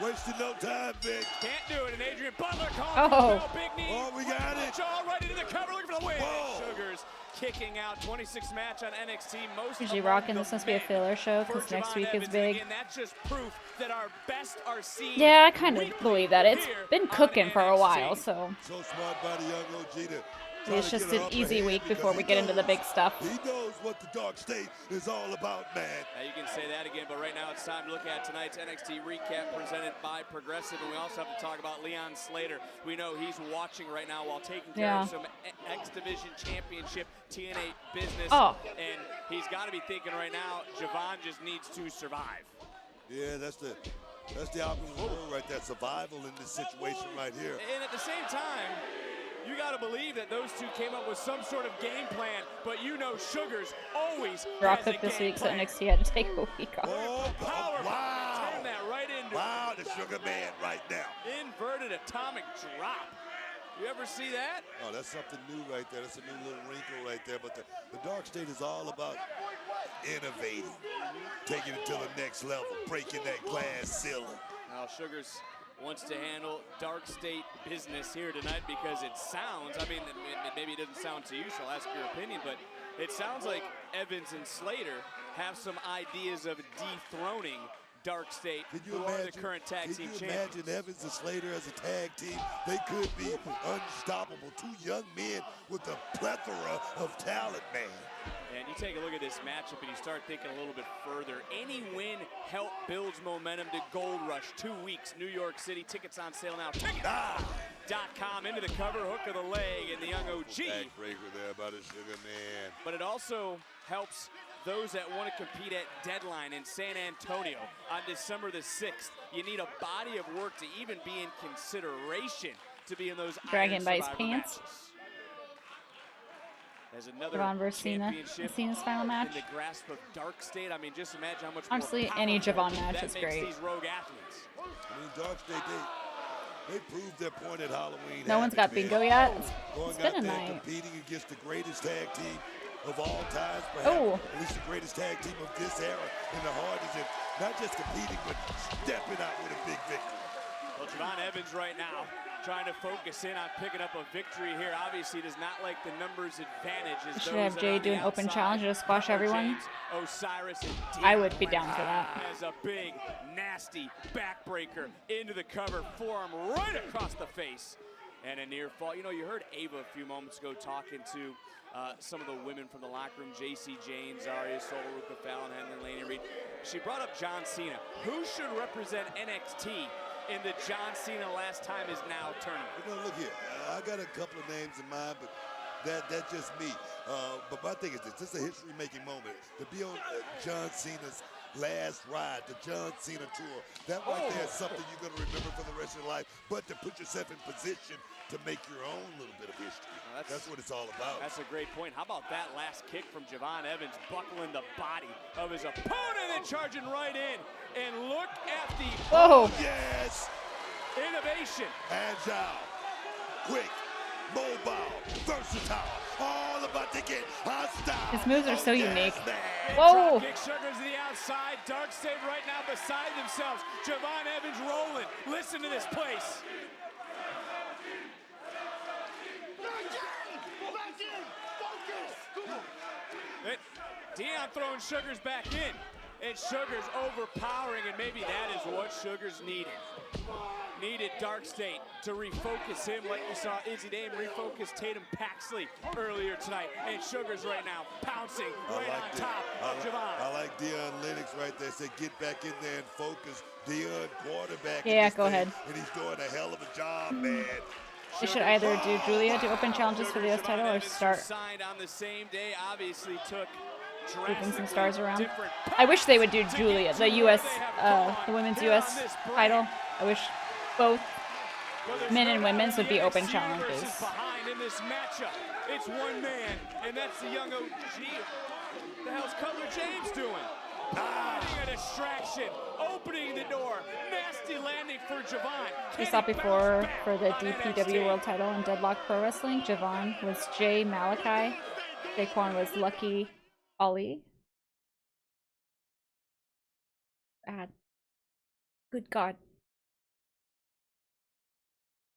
Wasting no time, Vic. Can't do it. And Adrian Butler calling Oh. for the big knee. Oh, we got it. All right into the cover, looking for the win. Whoa. Sugars kicking out. 26 match on NXT. Most Usually among rocking. the This must be a men filler show for because next Javon week is Evans. big. Again, that's just proof that our best are seen. Yeah, I kind of believe that. It's here been on cooking for a NXT. while, so So smart by the young OG to. it's just an easy week before we get into the big stuff. He knows what the Dark State is all about, man. Now you can say that again, but right now it's time to look at tonight's NXT recap presented by Progressive, and we also have to talk about Leon Slater. We know he's watching right now while taking care of some X Division Championship TNA business, and he's got to be thinking right now, Javon just needs to survive. Yeah, that's the opposite word right there. Survival in this situation right here. And at the same time, you got to believe that those two came up with some sort of game plan, but you know Sugars always Rock has a Hook this game week, so plan. NXT had to take a week off. Oh, Power wow. turn that right into Wow, the Sugar Man right now. inverted atomic drop. You ever see that? Oh, that's something new right there. That's a new little wrinkle right there. But the Dark State is all about innovating, taking it to the next level, breaking that glass ceiling. Now Sugars wants to handle Dark State business here tonight because it sounds, I mean, maybe it doesn't sound to you, so I'll ask your opinion, but it sounds like Evans and Slater have some ideas of dethroning Dark State, who are the current tag team champions. Can you imagine Evans and Slater as a tag team? They could be unstoppable. Two young men with a plethora of talent, man. And you take a look at this matchup and you start thinking a little bit further. Any win help builds momentum to Gold Rush. 2 weeks, New York City. Tickets on sale now. Tickets.com into the cover, hook of the leg, and the young OG. Backbreaker there by the Sugar Man. But it also helps those that want to compete at Deadline in San Antonio on December the 6th. You need a body of work to even be in consideration to be in those Dragon by his Survivor pants. matches. As another Javon versus Cena. championship Cena's final match. in the grasp of Dark State. I mean, just imagine how much Honestly, more any powerful Javon match that is makes great. these rogue athletes. I mean, Dark State, they proved their point at Halloween. No one's got bingo yet. It's been a night. Competing against the greatest tag team of all times, perhaps. Oh. At least the greatest tag team of this era in the heart is it. Not just competing, but stepping out with a big victory. Well, Javon Evans right now trying to focus in on picking up a victory here. Obviously, does not like the numbers advantage. As Should those have that Jay are on do the an open outside. challenge to squash everyone. James, Osiris, and I would be down for that. as a big, nasty backbreaker into the cover, forearm right across the face, and a near fall. You know, you heard Ava a few moments ago talking to some of the women from the locker room, J.C. Jane, Zarya, Sola, Ruka Fallon, Henley, Laney Reed. She brought up John Cena. Who should represent NXT in the John Cena Last Time Is Now tournament? You know, look here. I got a couple of names in mind, but that's just me. But my thing is this is a history-making moment. To be on John Cena's last ride, the John Cena tour, that right there is something you're going to remember for the rest of your life. But to put yourself in position to make your own little bit of history. That's what it's all about. That's a great point. How about that last kick from Javon Evans, buckling the body of his opponent and charging right in. And look at the Whoa. Yes! Innovation. Agile, quick, mobile, versatile, all about to get hostile. His moves are so unique. Whoa! Whoa! Kick Sugars to the outside. Dark State right now beside themselves. Javon Evans rolling. Listen to this place. Dion throwing Sugars back in. And Sugars overpowering, and maybe that is what Sugars needed. Needed Dark State to refocus him like we saw Izzy Dame refocus Tatum Paxley earlier tonight. And Sugars right now pouncing right on top of Javon. I like Dion Lennox right there. Said get back in there and focus. Dion quarterback. Yeah, go ahead. And he's doing a hell of a job, man. They should either do Julia do open challenges for the US title or start. Signed on the same day, obviously took moving some stars around. I wish they would do Julia, the U.S., the women's U.S. title. I wish both men and women's would be open challenges. Behind in this matchup, it's one man, and that's the young OG. The hell's Cutler James doing? Getting a distraction, opening the door, nasty landing for Javon. We saw before for the DPW World Title in Deadlock Pro Wrestling. Javon was Jay Malachi. Saquon was Lucky Ali. Bad. Good God.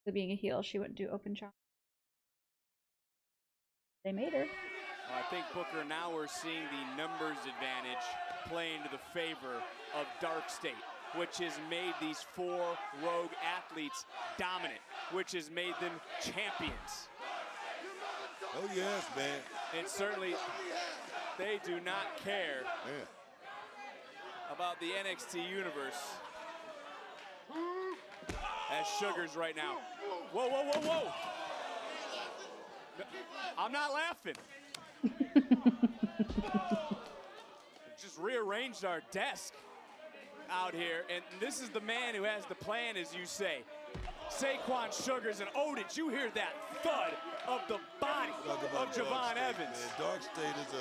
So being a heel, she wouldn't do open challenge. They made her. Well, I think Booker, now we're seeing the numbers advantage play into the favor of Dark State, which has made these 4 rogue athletes dominant, which has made them champions. Oh, yes, man. And certainly, they do not care about the NXT universe as Sugars right now. Whoa, whoa, whoa, whoa. I'm not laughing. Just rearranged our desk out here, and this is the man who has the plan, as you say. Saquon Sugars, and oh, did you hear that thud of the body of Javon Evans? Man. Dark State is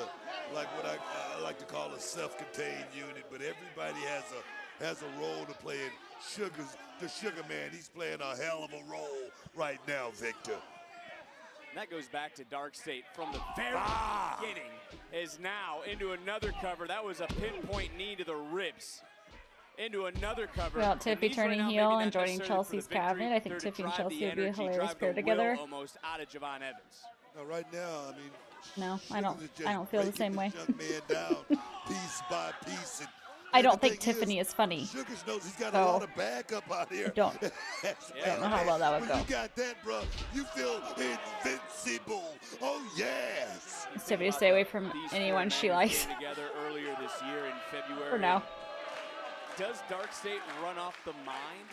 like what I like to call a self-contained unit, but everybody has a role to play in. Sugars, the Sugar Man, he's playing a hell of a role right now, Victor. And that goes back to Dark State from the very beginning, is now into another cover. That was a pinpoint knee to the ribs. Into another cover. Well, Tiffy turning heel and joining Chelsea's cabinet. I think Tiffy and Chelsea would be a hilarious pair together. Almost out of Javon Evans. Now, right now, I mean, no, I don't feel the same way. Young man down piece by piece. And I don't think Tiffany is funny. Sugars knows he's got a lot of backup out here. I don't know how well that would go. When you got that, bro, you feel invincible. Oh, yes. Tiffany to stay away from anyone she likes. Together earlier this year in February. For now. Does Dark State run off the mind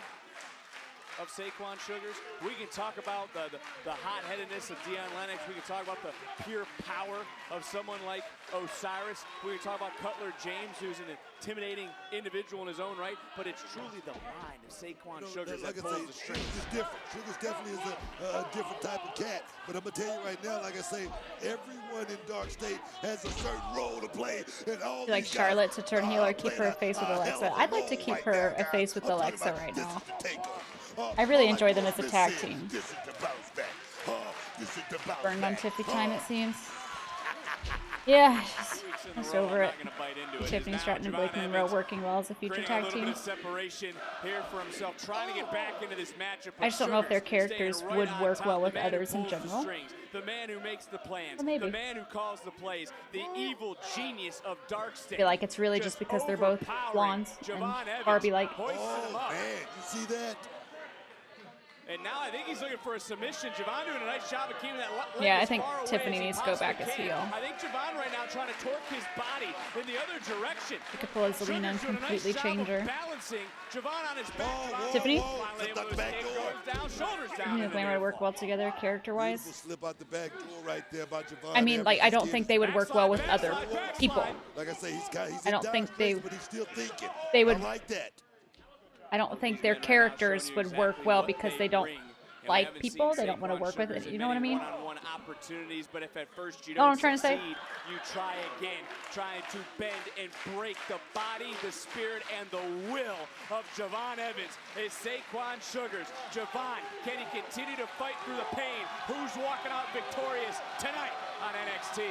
of Saquon Sugars? We can talk about the hot-headedness of Deion Lennox. We can talk about the pure power of someone like Osiris. We can talk about Cutler James, who's an intimidating individual in his own right. But it's truly the mind of Saquon Sugars that pulls the strings. Sugars is different. Sugars definitely is a different type of cat. But I'm going to tell you right now, like I say, everyone in Dark State has a certain role to play. And all like Charlotte to turn heel or keep her a face with Alexa. I'd like to keep her a face with Alexa right now. I really enjoy them as a tag team. Burned on Tiffy time, it seems. Yeah, just over it. Tiffany Stratton and Blake Monroe working well as a future tag team. Separation here for himself, trying to get back into this matchup. I just don't know if their characters would work well with others in general. The man who makes the plans, well, maybe. The man who calls the plays, the evil genius of Dark State. I feel like it's really just because they're both blondes and Barbie-like. Oh, man, you see that? And now I think he's looking for a submission. Javon doing a nice job of keeping that leg yeah, I as think far away Tiffany as needs to go back as heel. I think Javon right now trying to torque his body in the other direction. He could pull his Zelina and completely change her. Balancing Javon on his back. Tiffany? Down, shoulders down. They might work well together character-wise. Slip out the back door right there by Javon. I mean, like, I don't think they would work well with other people. Like I say, he's I don't think they but he's still thinking. They would. I like that. I don't think their characters would work well because they don't like people. They don't want to work with it. You know what I mean? Opportunities, but if at first you know what I'm don't trying to say? succeed, you try again, trying to bend and break the body, the spirit, and the will of Javon Evans. Is Saquon Sugars. Javon, can he continue to fight through the pain? Who's walking out victorious tonight on NXT?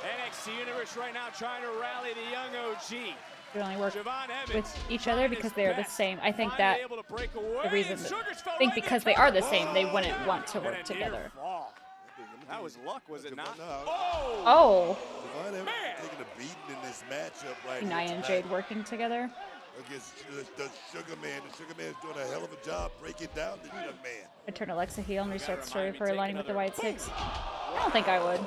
NXT Universe right now trying to rally the young OG. They only work with each other because they're the same. I think that the reason I think because they are the same, they wouldn't want to work together. That was luck, was it not? Oh. Javon Evans taking a beating in this matchup right here. Nia and Jade working together. Against the Sugar Man. The Sugar Man is doing a hell of a job breaking down the young man. I turn Alexa heel and restart the story for aligning with the White Six. I don't think I would.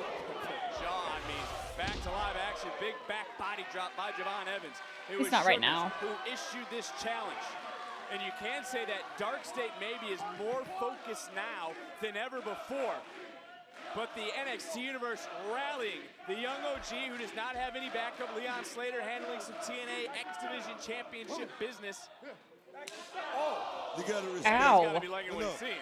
Back to live action, big back body drop by Javon Evans. He's not right now. Who issued this challenge? And you can say that Dark State maybe is more focused now than ever before. But the NXT Universe rallying. The young OG who does not have any backup, Leon Slater, handling some TNA X Division Championship business. Oh, you gotta respect. Ow. Gotta be liking what he's seeing,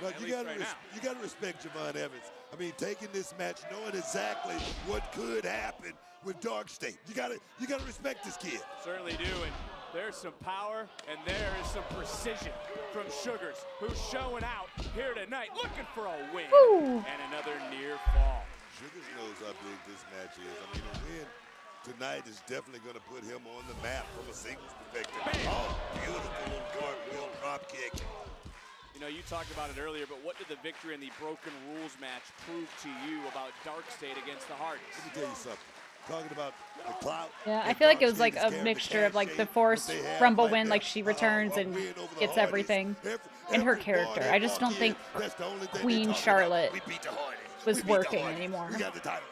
you gotta respect Javon Evans. I mean, taking this match, knowing exactly what could happen with Dark State. You gotta respect this kid. Certainly do, and there's some power and there is some precision from Sugars, who's showing out here tonight, looking for a win. Woo. And another near fall. Sugars knows how big this match is. I mean, a win tonight is definitely going to put him on the map from a singles perspective. Oh, beautiful little cartwheel drop kick. You know, you talked about it earlier, but what did the victory in the Broken Rules match prove to you about Dark State against the Hardys? Let me tell you something. Talking about the clout. Yeah, I feel like it was like a mixture of like the Force Rumble win, like she returns and gets everything, and her character. I just don't think Queen Charlotte was working anymore. We got the title.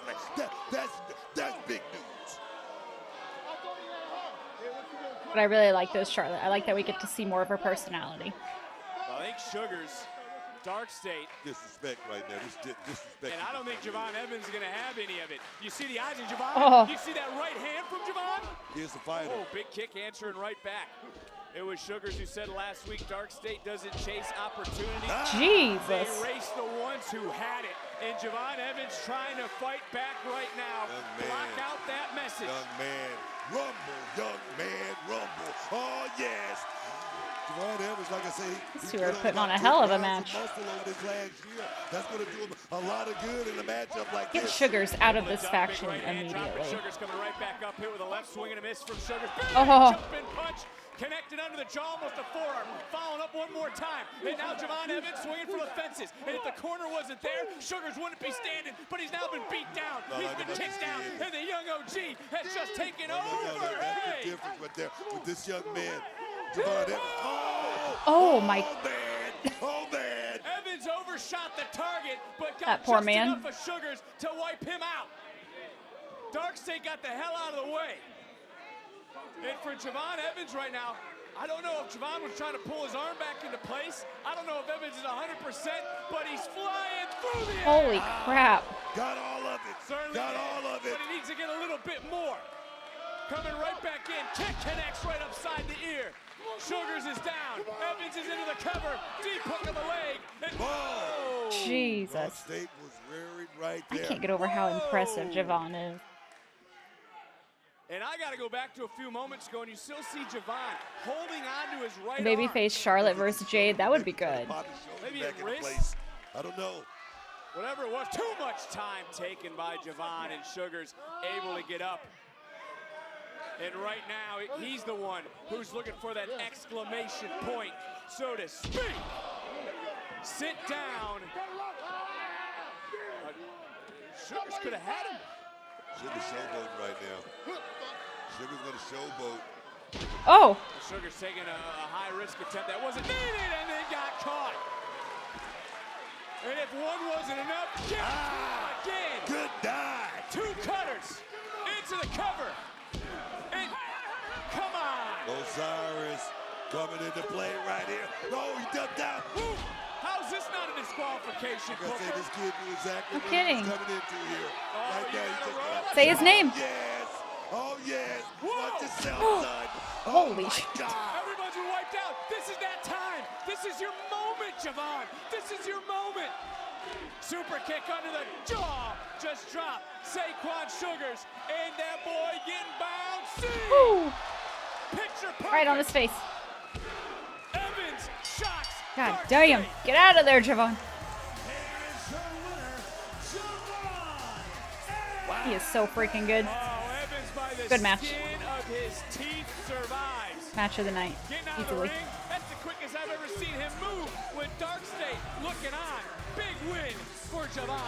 That's big news. But I really like this Charlotte. I like that we get to see more of her personality. Well, I think Sugars, Dark State. Disrespect right now. Disrespect. And I don't think Javon Evans is going to have any of it. You see the eyes of Javon? Oh. You see that right hand from Javon? Here's the fighter. Oh, big kick answering right back. It was Sugars who said last week Dark State doesn't chase opportunity. Jesus. They race the ones who had it. And Javon Evans trying to fight back right now. Block out that message. Young man, rumble. Young man, rumble. Oh, yes. Javon Evans, like I say, These two are putting on a hell of a match. That's going to do him a lot of good in a matchup like Get this. Sugars out of this faction immediately. Sugars coming right back up here with a left swing and a miss from Sugars. Oh. Jumping punch. Connected under the jaw, almost a forearm. Following up one more time. And now Javon Evans swinging for the fences. And if the corner wasn't there, Sugars wouldn't be standing. But he's now been beat down. He's been kicked down. And the young OG has just taken over. That's the difference right there with this young man. Javon Evans. Oh my. Oh, man. Evans overshot the target, but got That poor just man. enough of Sugars to wipe him out. Dark State got the hell out of the way. And for Javon Evans right now, I don't know if Javon was trying to pull his arm back into place. I don't know if Evans is 100%, but he's flying through the air. Holy crap. Got all of it. Certainly Got did, all of it. but he needs to get a little bit more. Coming right back in. Kick connects right upside the ear. Sugars is down. Evans is into the cover. Deep hook of the leg. And whoa! Jesus. State was rearing right I there. can't get over how impressive Javon is. And I got to go back to a few moments ago, and you still see Javon holding on to his right arm. Babyface Charlotte versus Jade. That would be good. Maybe back a in wrist. place. I don't know. Whatever it was, too much time taken by Javon, and Sugars able to get up. And right now, he's the one who's looking for that exclamation point, so to speak. Sit down. Sugars could have had him. Sugar's showboating right now. Sugar's going to showboat. Oh. Sugars taking a high-risk attempt that wasn't needed and then got caught. And if one wasn't enough, give it to him again. Good dive. Two cutters into the cover. And come on. Osiris coming into play right here. No, he ducked down. Ooh, how's this not a disqualification? Like I say, this kid knew exactly I'm what kidding. he was coming into here. Right there, he just got Say his name. Yes. Oh, yes. Watch yourself, son. Holy shit. Everyone's been wiped out. This is that time. This is your moment, Javon. This is your moment. Super kick under the jaw. Just dropped. Saquon Sugars. And that boy getting bounced. Woo. Picture perfect. Right on his face. Evans shocks. God damn. Get out of there, Javon. He is so freaking good. Evans by the Good match. skin of his teeth survives. Match of the night. Getting out of the Easily. ring. That's the quickest I've ever seen him move with Dark State looking on. Big win for Javon.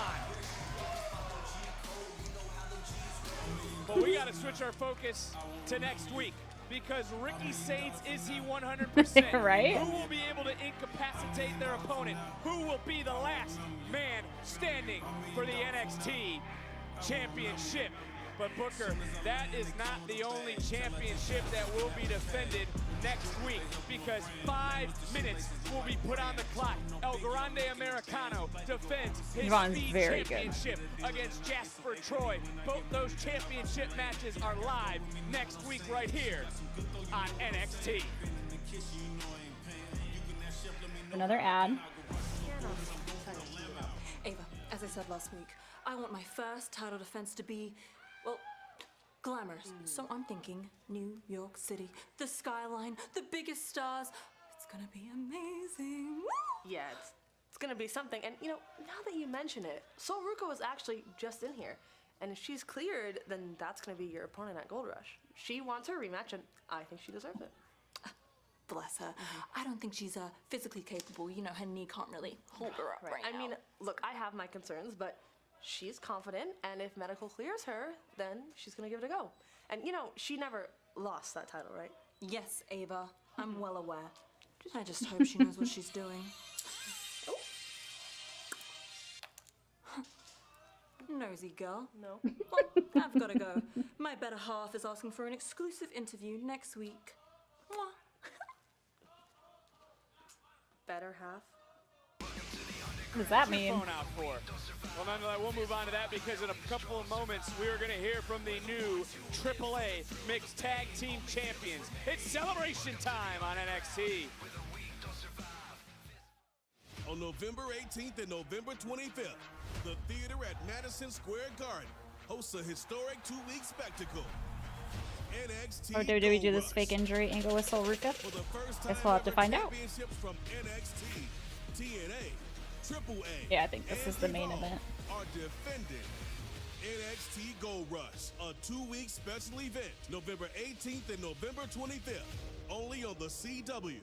But we got to switch our focus to next week because Ricky Saints, is he 100%? Right? Who will be able to incapacitate their opponent? Who will be the last man standing for the NXT Championship? But Booker, that is not the only championship that will be defended next week because 5 minutes will be put on the clock. El Grande Americano defends his Yvonne's speed very good. championship against Jasper Troy. Both those championship matches are live next week right here on NXT. Another ad. Ava, as I said last week, I want my first title defense to be, well, glamorous. So I'm thinking New York City, the skyline, the biggest stars. It's gonna be amazing. Yeah, it's gonna be something. And you know, now that you mention it, Sol Ruca was actually just in here. And if she's cleared, then that's gonna be your opponent at Gold Rush. She wants her rematch, and I think she deserves it. Bless her. I don't think she's physically capable. You know, her knee can't really hold her up right now. I mean, look, I have my concerns, but she's confident, and if medical clears her, then she's gonna give it a go. And you know, she never lost that title, right? Yes, Ava, I'm well aware. I just hope she knows what she's doing. Nosy girl. No. Well, I've gotta go. My better half is asking for an exclusive interview next week. Mwah. Better half. What does that mean? Phone out for. Well, nonetheless, we'll move on to that because in a couple of moments we are going to hear from the new AAA Mixed Tag Team Champions. It's celebration time on NXT. On November 18th and November 25th, the theater at Madison Square Garden hosts a historic 2-week spectacle. NXT Oh, WWE do this fake injury angle with Sol Ruca? Guess we'll have to find out. From NXT, TNA, AAA, Yeah, I think this is the main and event. Are defending NXT Gold Rush, a 2-week special event, November 18th and November 25th, only on the CW.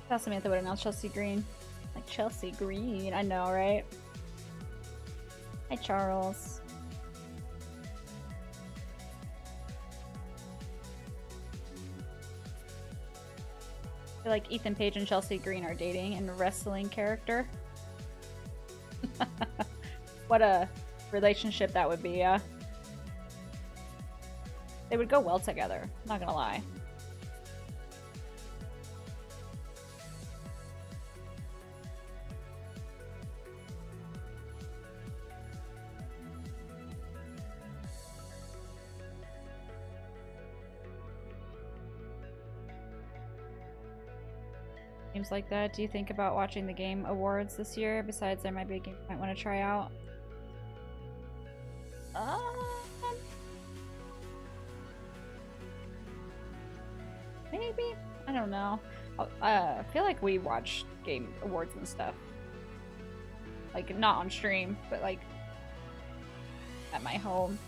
I thought Samantha would announce Chelsea Green. Like Chelsea Green, I know, right? Hi, Charles. I feel like Ethan Page and Chelsea Green are dating in a wrestling character. What a relationship that would be, yeah. They would go well together, not gonna lie. Games like that. Do you think about watching the Game Awards this year? Besides, there might be a game you might want to try out. Maybe? I don't know. I feel like we watch Game Awards and stuff. Like, not on stream, but like at my home.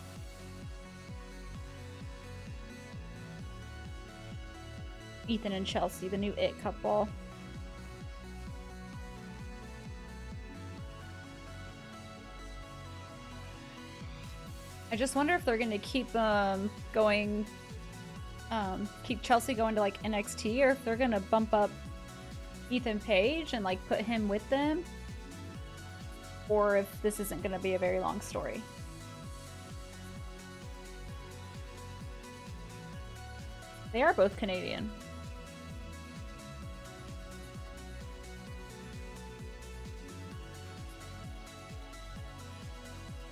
Ethan and Chelsea, the new It couple. I just wonder if they're gonna keep going, keep Chelsea going to like NXT, or if they're gonna bump up Ethan Page and like put him with them, or if this isn't gonna be a very long story. They are both Canadian.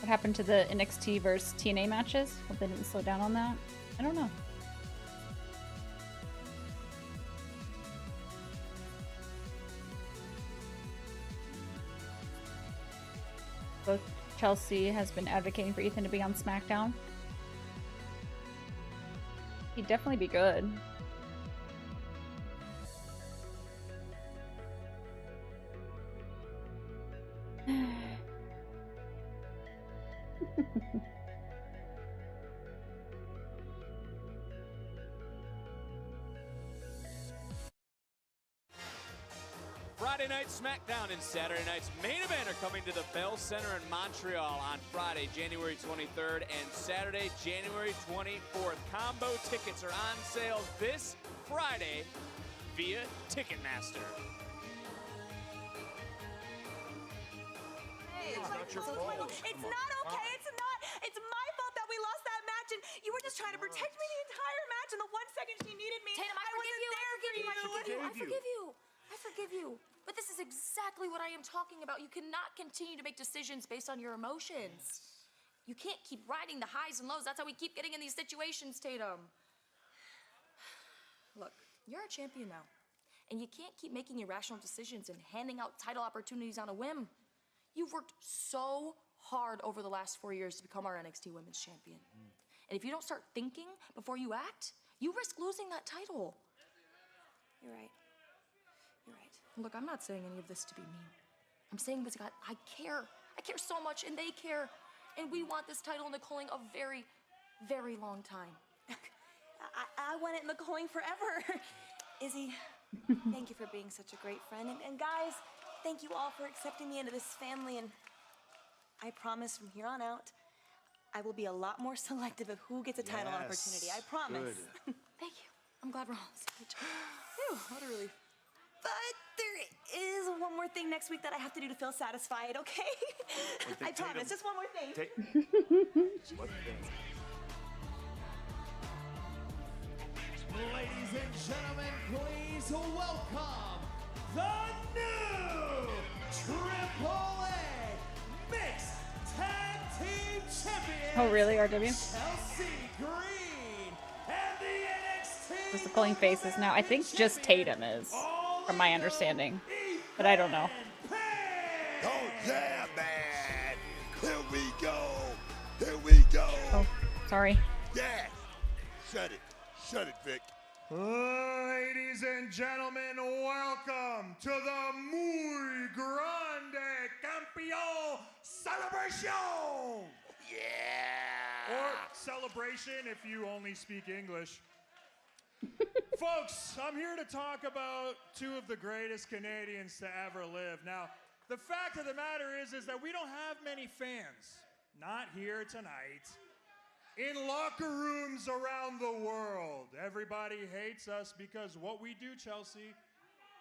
What happened to the NXT versus TNA matches? Hope they didn't slow down on that. I don't know. Both Chelsea has been advocating for Ethan to be on SmackDown. He'd definitely be good. Friday Night SmackDown and Saturday night's main event are coming to the Bell Center in Montreal on Friday, January 23rd and Saturday, January 24th. Combo tickets are on sale this Friday via Ticketmaster. Hey, It's not your fault. It's not okay. It's not. It's my fault that we lost that match, and you were just trying to protect me the entire match. And the 1 second she needed me, Tatum, I wasn't forgive you. there for you. I forgive you. But this is exactly what I am talking about. You cannot continue to make decisions based on your emotions. You can't keep riding the highs and lows. That's how we keep getting in these situations, Tatum. Look, you're a champion now. And you can't keep making irrational decisions and handing out title opportunities on a whim. You've worked so hard over the last 4 years to become our NXT Women's Champion. And if you don't start thinking before you act, you risk losing that title. You're right. You're right. Look, I'm not saying any of this to be mean. I'm saying this, God, I care. I care so much, and they care. And we want this title in the calling a very, very long time. I want it in the calling forever. Izzy, thank you for being such a great friend. And guys, thank you all for accepting me into this family. And I promise from here on out, I will be a lot more selective of who gets a title opportunity. I promise. Thank you. I'm glad we're all on the same page. Phew, what a relief. But there is one more thing next week that I have to do to feel satisfied, okay? I promise. Just one more thing. Ladies and gentlemen, please welcome the new Triple A Mixed Tag Team Champions. Oh, really, RW? Chelsea Green and the NXT. Who's the pulling faces now? I think just Tatum is, from my understanding. But I don't know. Oh, yeah, man. Here we go. Here we go. Oh, sorry. Yeah. Shut it. Shut it, Vic. Ladies and gentlemen, welcome to the Muy Grande Campeón Celebration! Yeah! Or celebration if you only speak English. Folks, I'm here to talk about two of the greatest Canadians to ever live. Now, the fact of the matter is that we don't have many fans. Not here tonight. In locker rooms around the world. Everybody hates us because what we do, Chelsea,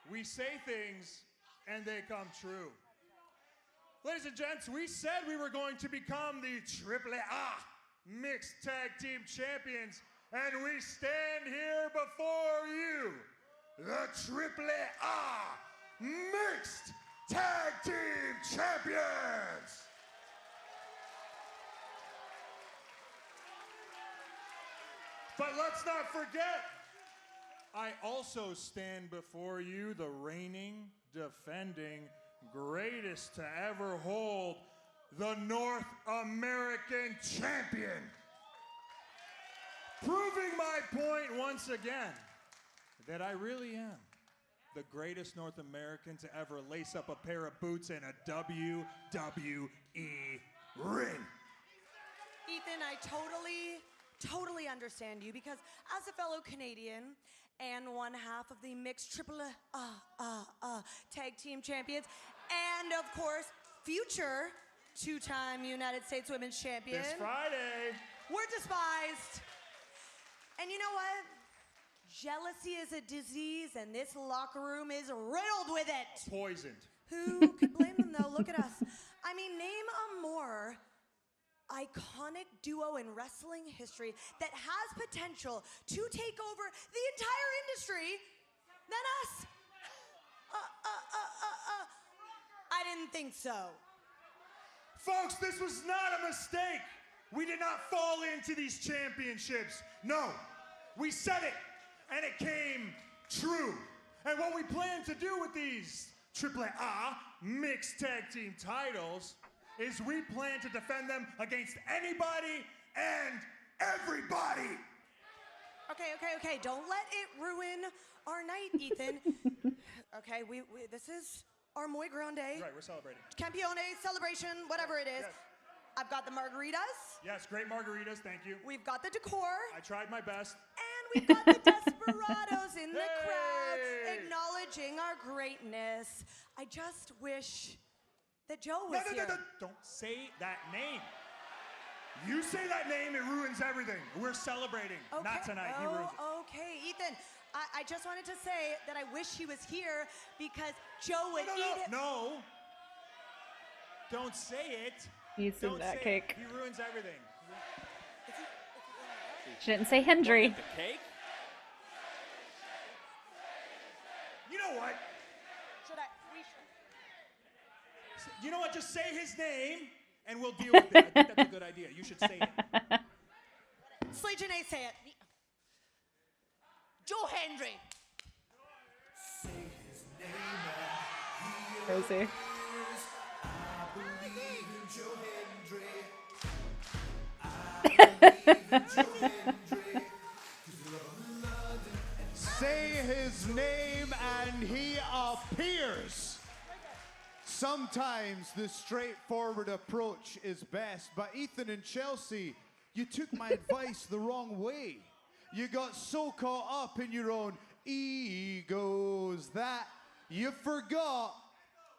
we say things and they come true. Ladies and gents, we said we were going to become the Triple A Mixed Tag Team Champions, and we stand here before you, the Triple A Mixed Tag Team Champions. But let's not forget, I also stand before you, the reigning, defending, greatest to ever hold, the North American Champion. Proving my point once again, that I really am the greatest North American to ever lace up a pair of boots in a WWE ring. Ethan, I totally understand you, because as a fellow Canadian and one half of the mixed Triple A tag team champions, and of course, future two-time United States Women's Champion. This Friday. We're despised. And you know what? Jealousy is a disease, and this locker room is riddled with it. Poisoned. Who could blame them, though? Look at us. I mean, name a more iconic duo in wrestling history that has potential to take over the entire industry than us. I didn't think so. Folks, this was not a mistake. We did not fall into these championships. No, we said it, and it came true. And what we plan to do with these Triple A Mixed Tag Team titles is we plan to defend them against anybody and everybody. Okay. Don't let it ruin our night, Ethan. Okay, we this is our Muy Grande. Right, we're celebrating. Campeone celebration, whatever it is. Yes. I've got the margaritas. Yes, great margaritas, thank you. We've got the decor. I tried my best. And we got the Desperados in the crowd acknowledging our greatness. I just wish that Joe was here. No. Don't say that name. You say that name, it ruins everything. We're celebrating. Okay. Not tonight. He ruins it. Okay, Ethan. I just wanted to say that I wish he was here because Joe would eat it. No. Don't say it. He's in that cake. He ruins everything. She didn't say Hendry. The cake? You know what? You know what? Just say his name, and we'll deal with it. I think that's a good idea. You should say it. Slay Janae, say it. Joe Hendry. Rosie. Say his name and he appears. Sometimes the straightforward approach is best, but Ethan and Chelsea, you took my advice the wrong way. You got so caught up in your own egos that you forgot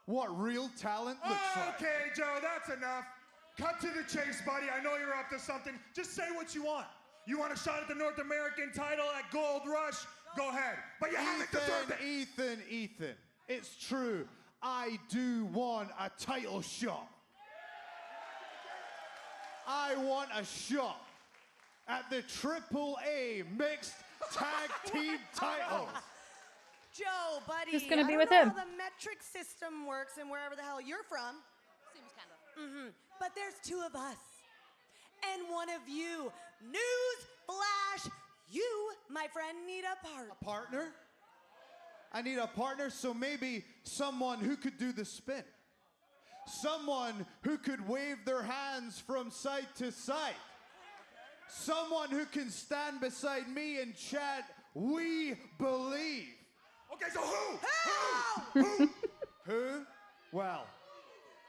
what real talent looks like. Okay, Joe, that's enough. Cut to the chase, buddy. I know you're up to something. Just say what you want. You want a shot at the North American title at Gold Rush? Go ahead. But you haven't deserved it. Ethan, it's true. I do want a title shot. I want a shot at the AAA Mixed Tag Team titles. Joe, buddy. Who's gonna be I with don't him? know how the metric system works and wherever the hell you're from. Seems kind of. But there's two of us. And one of you. News flash. You, my friend, need a partner. A partner? I need a partner, so maybe someone who could do the spin. Someone who could wave their hands from side to side. Someone who can stand beside me and chant, "We believe." Okay, so who? Who? Well,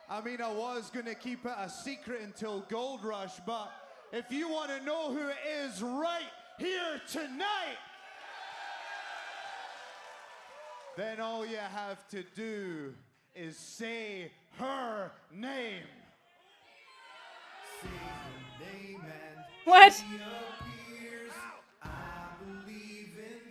I mean, I was gonna keep it a secret until Gold Rush, but if you want to know who it is right here tonight, then all you have to do is say her name. Say her name and what? she appears. I believe in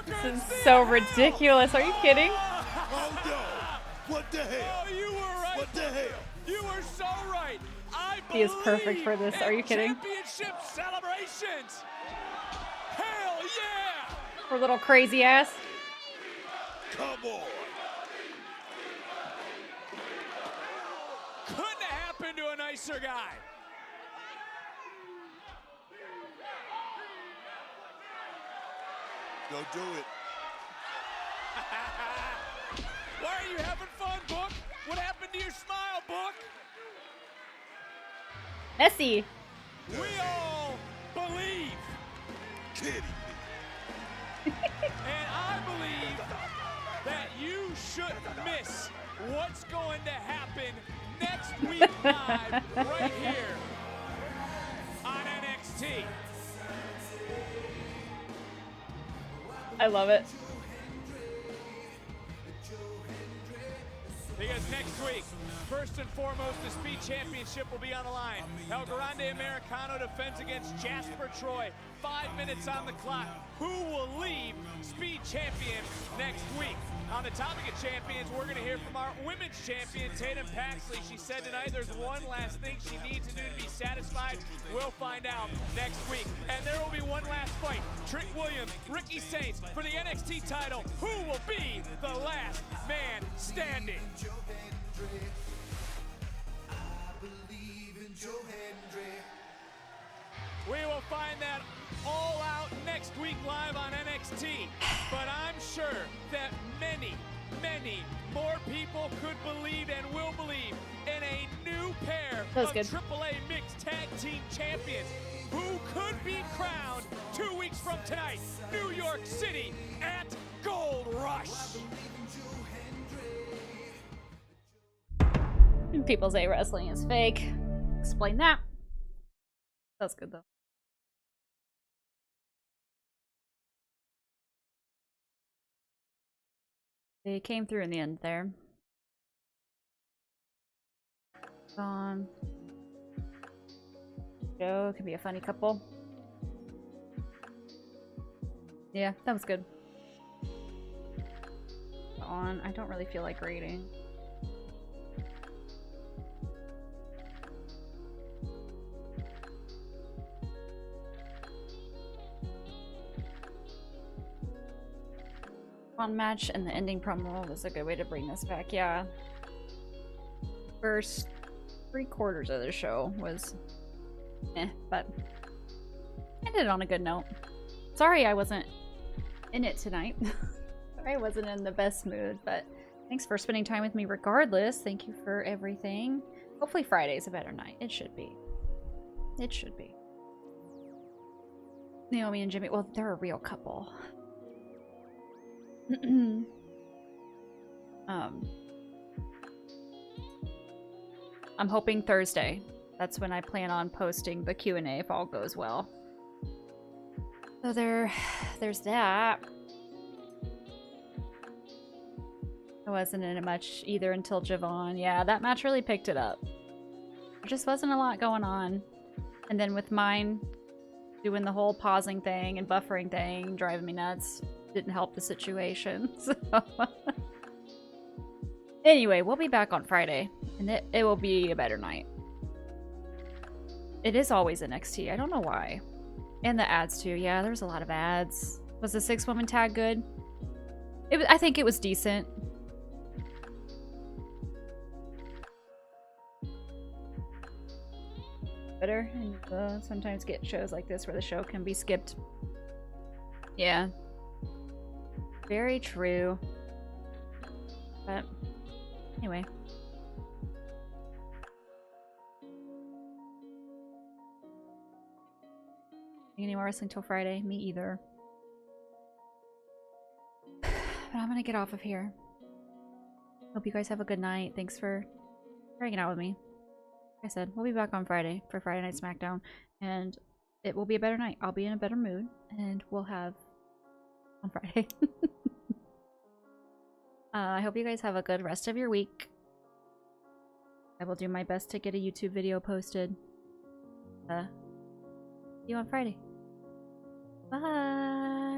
This is so ridiculous. Are you kidding? Oh no! What the hell? Oh, you were right. What the hell? You were so right. I He is perfect for this. Are you kidding? Championship celebrations. Hell yeah! Her little crazy ass. Come on. Couldn't have happened to a nicer guy. Go do it. Why are you having fun, Book? What happened to your smile, Book? Messy. We all believe. Kidding and I believe that you shouldn't miss what's going to happen next week live right here on NXT. I love it. Because next week, first and foremost, the Speed Championship will be on the line. El Grande Americano defends against Jasper Troy. 5 minutes on the clock. Who will leave Speed Champion next week? On the topic of champions, we're going to hear from our women's champion, Tatum Paxley. She said tonight there's one last thing she needs to do to be satisfied. We'll find out next week. And there will be one last fight. Trick Williams, Ricky Saints for the NXT title. Who will be the last man standing? We will find that all out next week live on NXT. But I'm sure that many, many more people could believe and will believe in a new pair of AAA Mixed Tag Team Champions who could be crowned 2 weeks from tonight, New York City at Gold Rush. People say wrestling is fake. Explain that. That's good though. They came through in the end there. Joe could be a funny couple. Yeah, that was good. I don't really feel like reading. One match and the ending promo was a good way to bring this back. Yeah. First 3/4 of the show was but ended on a good note. Sorry I wasn't in it tonight. Sorry I wasn't in the best mood, but thanks for spending time with me regardless. Thank you for everything. Hopefully Friday's a better night. It should be. It should be. Naomi and Jimmy, well, they're a real couple. I'm hoping Thursday. That's when I plan on posting the Q&A if all goes well. So there's that. I wasn't in it much either until Javon. Yeah, that match really picked it up. There just wasn't a lot going on. And then with mine doing the whole pausing thing and buffering thing, driving me nuts, didn't help the situation. So anyway, we'll be back on Friday, and it will be a better night. It is always NXT. I don't know why. And the ads too. Yeah, there was a lot of ads. Was the 6-woman tag good? I think it was decent. Better, and sometimes get shows like this where the show can be skipped. Yeah. Very true. But anyway. Any more wrestling till Friday? Me either. But I'm gonna get off of here. Hope you guys have a good night. Thanks for hanging out with me. Like I said, we'll be back on Friday for Friday Night SmackDown, and it will be a better night. I'll be in a better mood, and we'll have on Friday. I hope you guys have a good rest of your week. I will do my best to get a YouTube video posted. See you on Friday. Bye!